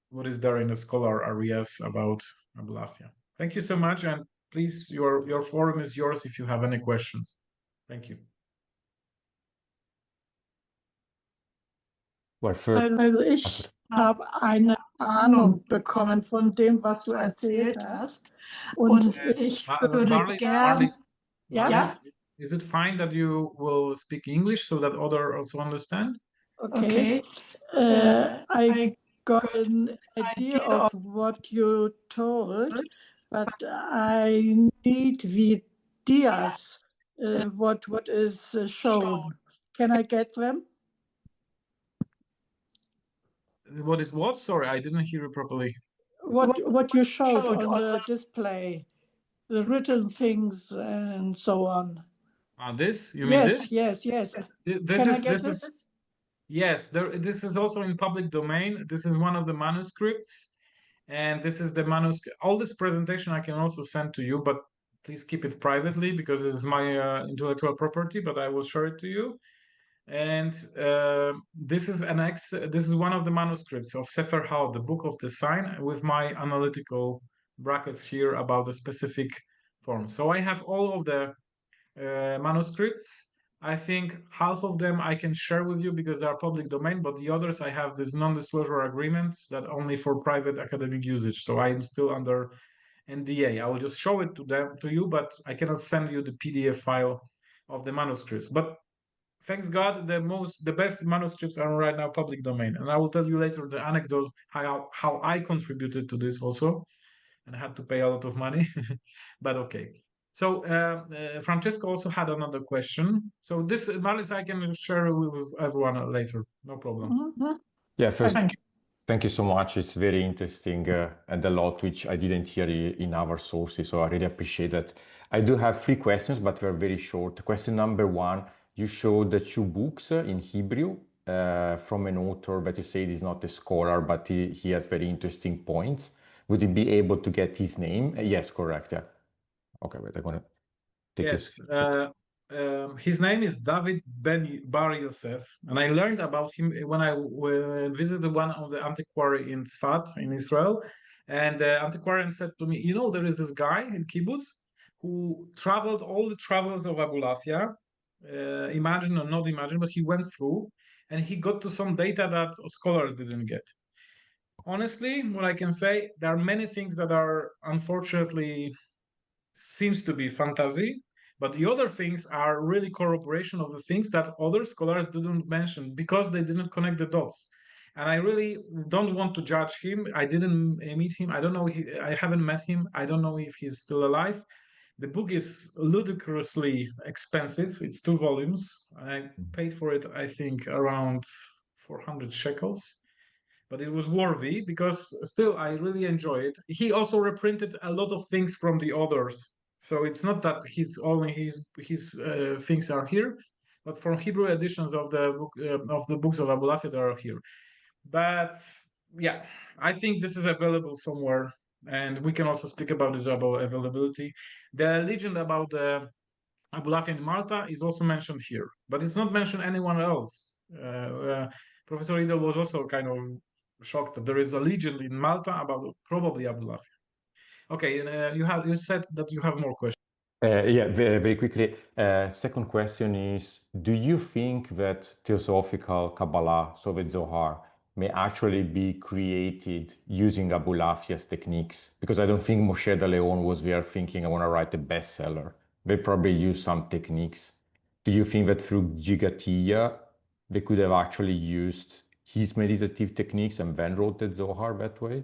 what is there in the scholar areas about Abulafia. Thank you so much, and please, your forum is yours if you have any questions. Thank you. Well, first, Also ich habe eine Ahnung bekommen von dem, was du erzählt hast. Und ich würde gern... Marlies, is it fine that you will speak English so that others also understand? Okay. I got an idea of what you told, but I need the dias, what is shown. Can I get them? What is what? Sorry, I didn't hear you properly. What you showed on the display, the written things and so on. This? You mean this? Yes. Yes, this is also in public domain. This is one of the manuscripts, and this is the manuscript. All this presentation I can also send to you, but please keep it privately because it is my intellectual property, but I will share it to you. And this is one of the manuscripts of Sefer HaOt, the Book of the Sign, with my analytical brackets here about the specific form. So I have all of the manuscripts. I think half of them I can share with you because they are public domain, but the others I have this non-disclosure agreement that only for private academic usage. So I'm still under NDA. I will just show it to you, but I cannot send you the PDF file of the manuscripts. But thanks God, the best manuscripts are right now public domain. And I will tell you later the anecdote how I contributed to this also, and I had to pay a lot of money, but okay. So Francesco also had another question. So this, Marlis, I can share with everyone later. No problem. yeah, first, thank you so much. It's very interesting and a lot which I didn't hear in our sources, so I really appreciate that. I do have 3 questions, but they're very short. Question number 1, you showed the 2 books in Hebrew from an author that you said is not a scholar, but he has very interesting points. Would you be able to get his name? Yes, correct. Yeah. Okay, wait, I'm gonna take yes. His name is David Ben Bar Yosef, and I learned about him when I visited one of the antiquary in Tzfat in Israel, and the antiquarian said to me, "You know, there is this guy in kibbutz who traveled all the travels of Abulafia, imagine or not imagine, but he went through, and he got to some data that scholars didn't get." Honestly, what I can say, there are many things that are unfortunately seems to be fantasy, but the other things are really corroboration of the things that other scholars didn't mention because they didn't connect the dots. And I really don't want to judge him. I didn't meet him. I don't know. I haven't met him. I don't know if he's still alive. The book is ludicrously expensive. It's 2 volumes. I paid for it, I think, around 400 shekels. But it was worthy because still I really enjoy it. He also reprinted a lot of things from the others. So it's not that only his things are here, but from Hebrew editions of the book of the books of Abulafia, they are here. But yeah, I think this is available somewhere, and we can also speak about it about availability. The legend about Abulafia in Malta is also mentioned here, but it's not mentioned anyone else. Professor Idel was also kind of shocked that there is a legend in Malta about probably Abulafia. Okay, and you said that you have more questions. Yeah, very quickly. Second question is, do you think that Theosophical Kabbalah, so the Zohar, may actually be created using Abulafia's techniques? Because I don't think Moshe de Leon was there thinking, I want to write a bestseller. They probably use some techniques. Do you think that through Gigatiya, they could have actually used his meditative techniques and then wrote the Zohar that way?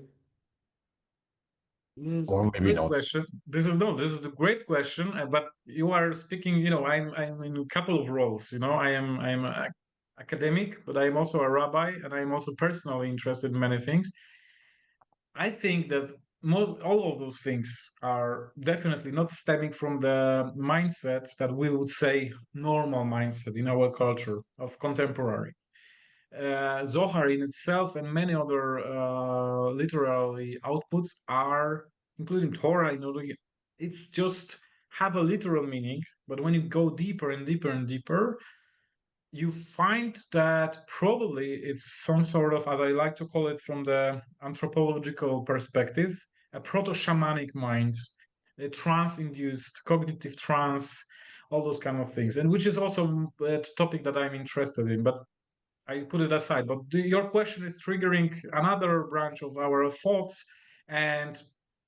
This is Or a maybe great not. question. This is the great question. But you are speaking. I'm in a couple of roles. I'm an academic, but I'm also a rabbi, and I'm also personally interested in many things. I think that all of those things are definitely not stemming from the mindset that we would say normal mindset in our culture of contemporary. Zohar in itself and many other literary outputs are, including Torah, it's just have a literal meaning. But when you go deeper and deeper and deeper, you find that probably it's some sort of, as I like to call it from the anthropological perspective, a proto-shamanic mind, a trance-induced cognitive trance, all those kind of things, and which is also a topic that I'm interested in. But I put it aside. But your question is triggering another branch of our thoughts. And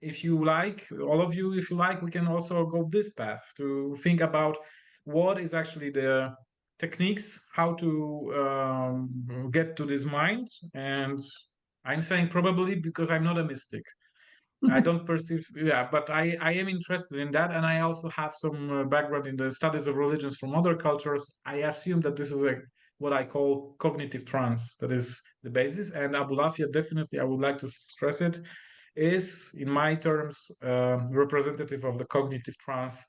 if you like, all of you, if you like, we can also go this path to think about what is actually the techniques, how to get to this mind. And I'm saying probably because I'm not a mystic. I don't perceive, yeah, but I am interested in that. And I also have some background in the studies of religions from other cultures. I assume that this is what I call cognitive trance. That is the basis. And Abulafia, definitely, I would like to stress it, is, in my terms, representative of the cognitive trance,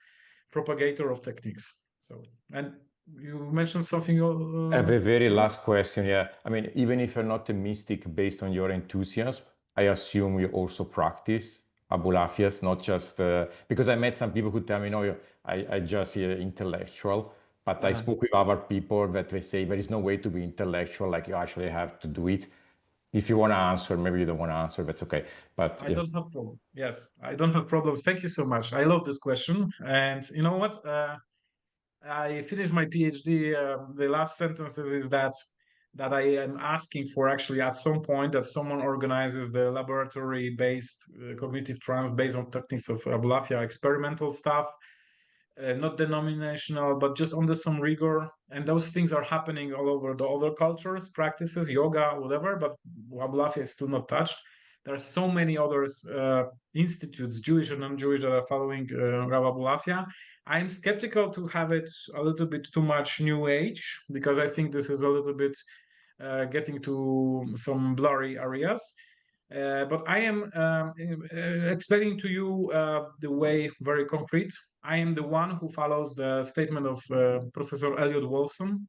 propagator of techniques. So, and you mentioned something. The very last question, yeah. I mean, even if you're not a mystic based on your enthusiasm, I assume you also practice Abulafias, not just because I met some people who tell me, no, I just intellectual, but I spoke with other people that they say there is no way to be intellectual, like you actually have to do it. If you want to answer, maybe you don't want to answer, that's okay. But I don't have problem. Yes, I don't have problems. Thank you so much. I love this question. And you know what? I finished my PhD. The last sentences is that I am asking for actually at some point that someone organizes the laboratory-based cognitive trance based on techniques of Abulafia, experimental stuff, not denominational, but just under some rigor. And those things are happening all over the other cultures, practices, yoga, whatever. But Abulafia is still not touched. There are so many others institutes, Jewish and non-Jewish, that are following Rav Abulafia. I'm skeptical to have it a little bit too much new age because I think this is a little bit getting to some blurry areas. But I am explaining to you the way very concrete. I am the one who follows the statement of Professor Elliot Wolfson,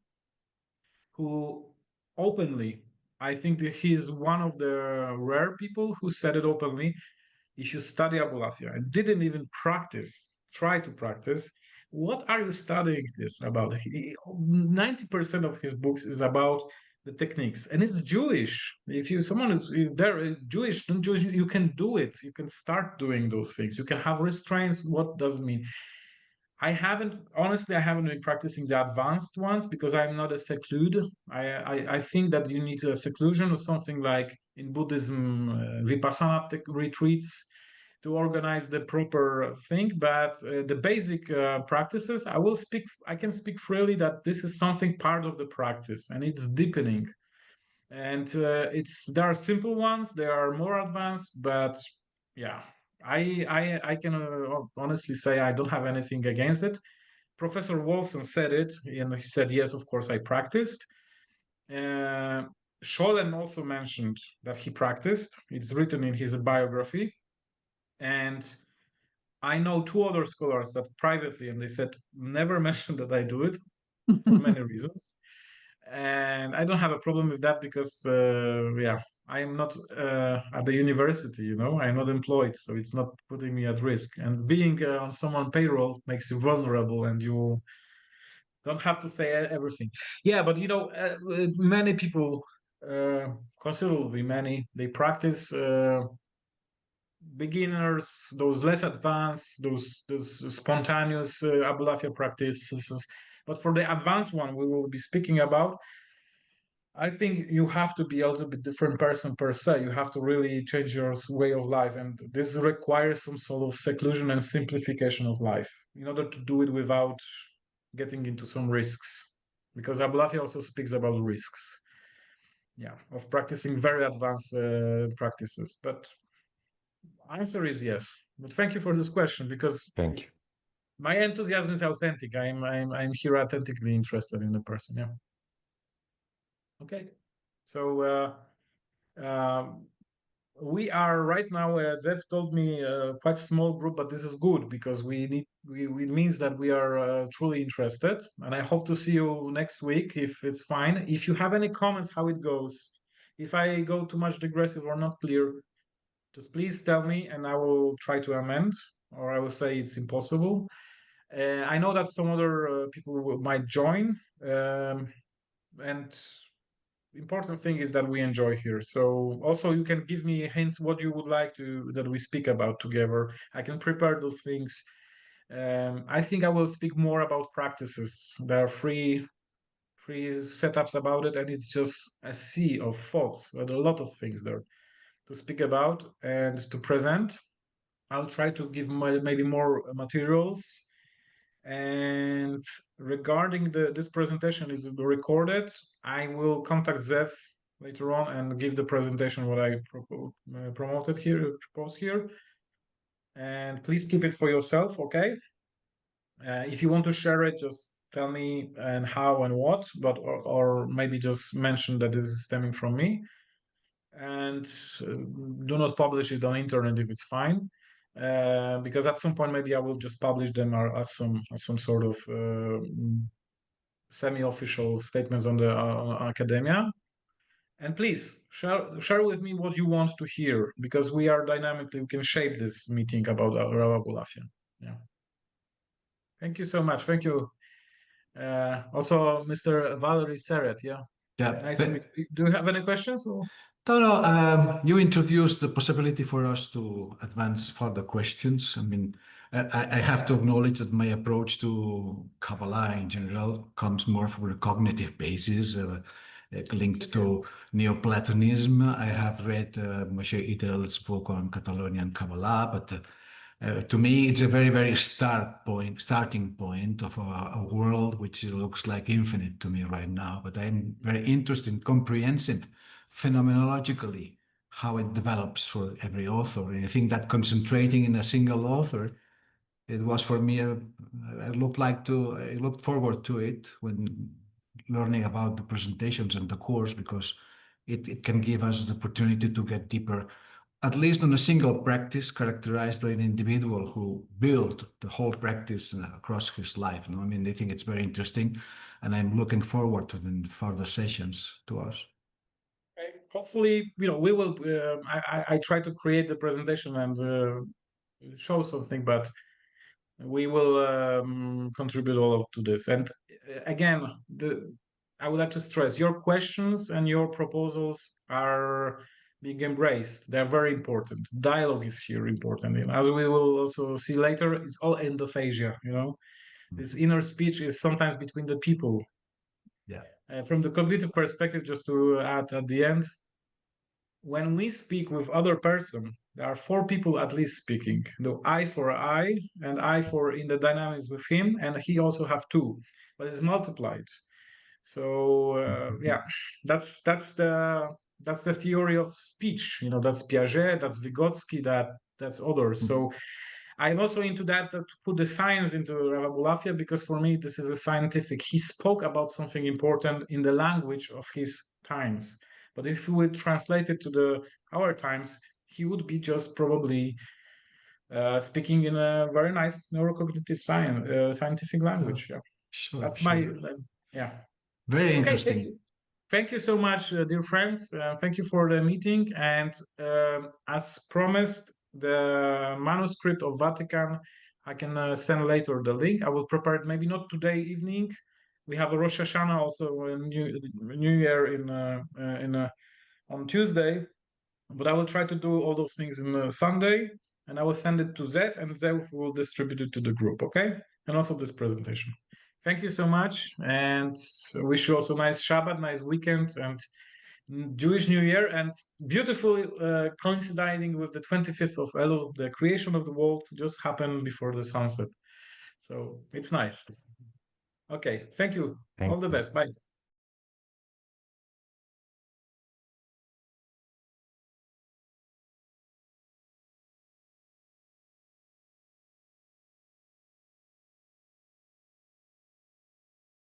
who openly, I think that he is one of the rare people who said it openly. If you study Abulafia and didn't even try to practice, what are you studying this about? 90% of his books is about the techniques, and it's Jewish. If someone is there, Jewish, non-Jewish, you can do it. You can start doing those things. You can have restraints. What does it mean? I haven't been practicing the advanced ones because I'm not a seclude. I think that you need a seclusion or something like in Buddhism, Vipassana retreats to organize the proper thing. But the basic practices, I can speak freely that this is something part of the practice and it's deepening. And there are simple ones, there are more advanced, but yeah, I can honestly say I don't have anything against it. Professor Wolfson said it, and he said, yes, of course, I practiced. Scholem also mentioned that he practiced. It's written in his biography. And I know two other scholars that privately, and they said, never mentioned that I do it for many reasons. And I don't have a problem with that because, yeah, I am not at the university, you know, I'm not employed, so it's not putting me at risk. And being on someone's payroll makes you vulnerable, and you don't have to say everything. Yeah, but you know, many people, considerably many, they practice. Beginners, those less advanced, those spontaneous Abulafia practices. But for the advanced one we will be speaking about, I think you have to be a little bit different person per se. You have to really change your way of life, and this requires some sort of seclusion and simplification of life in order to do it without getting into some risks. Because Abulafia also speaks about risks, yeah, of practicing very advanced practices. But answer is yes. But thank you for this question, because Thank you. my enthusiasm is authentic. I'm here authentically interested in the person. Yeah. Okay. So we are right now. Zev told me quite small group, but this is good because it means that we are truly interested. And I hope to see you next week if it's fine. If you have any comments, how it goes, if I go too much digressive or not clear, just please tell me and I will try to amend, or I will say it's impossible. I know that some other people might join, and important thing is that we enjoy here. So also you can give me hints what you would like to that we speak about together. I can prepare those things. I think I will speak more about practices. There are free setups about it, and it's just a sea of thoughts. There are a lot of things there to speak about and to present. I'll try to give maybe more materials. And regarding this presentation is recorded, I will contact Zev later on and give the presentation what I proposed here. And please keep it for yourself, okay? If you want to share it, just tell me and how and what, but or maybe just mention that this is stemming from me. And do not publish it on internet if it's fine, because at some point maybe I will just publish them as some sort of semi-official statements on the academia. And please share with me what you want to hear, because we are dynamically, we can shape this meeting about Rabbi Abulafia. Yeah. Thank you so much. Thank you. Also, Mr. Valery Seret. Yeah. Yeah. Nice to meet you. Do you have any questions? Or? No, you introduced the possibility for us to advance further questions. I mean, I have to acknowledge that my approach to Kabbalah in general comes more from a cognitive basis, linked to Neoplatonism. I have read Moshe Idel's book on Catalonian Kabbalah, but to me, it's a very, very starting point of a world which looks like infinite to me right now. But I'm very interested in comprehensive phenomenologically how it develops for every author. And I think that concentrating in a single author, it was for me, I looked forward to it when learning about the presentations and the course, because it can give us the opportunity to get deeper, at least on a single practice characterized by an individual who built the whole practice across his life. I mean, I think it's very interesting, and I'm looking forward to the further sessions to us. Hopefully, you know, we will. I try to create the presentation and show something, but we will contribute all to this. And again, I would like to stress your questions and your proposals are being embraced. They're very important. Dialogue is here important. And as we will also see later, it's all endophagia, you know. This inner speech is sometimes between the people. Yeah. From the cognitive perspective, just to add at the end, when we speak with other person, there are 4 people at least speaking. The I for I, and I for in the dynamics with him, and he also have 2, but it's multiplied. So yeah, that's the theory of speech. You know, that's Piaget, that's Vygotsky, that's others. So I'm also into that, to put the science into Rabbi Abulafia, because for me this is a scientific. He spoke about something important in the language of his times, but if we would translate it to our times, he would be just probably speaking in a very nice neurocognitive scientific language. Yeah, Sure, that's sure. my yeah. Very Okay, interesting. thank you so much, dear friends. Thank you for the meeting. And as promised, the manuscript of Vatican, I can send later the link. I will prepare it, maybe not today evening. We have a Rosh Hashanah, also a New Year on Tuesday. But I will try to do all those things on Sunday, and I will send it to Zev, and Zev will distribute it to the group, okay? And also this presentation. Thank you so much, and wish you also nice Shabbat, nice weekend, and Jewish New Year, and beautifully coinciding with the 25th of Elul, the creation of the world just happened before the sunset. So it's nice. Okay, thank you. All the best. Bye.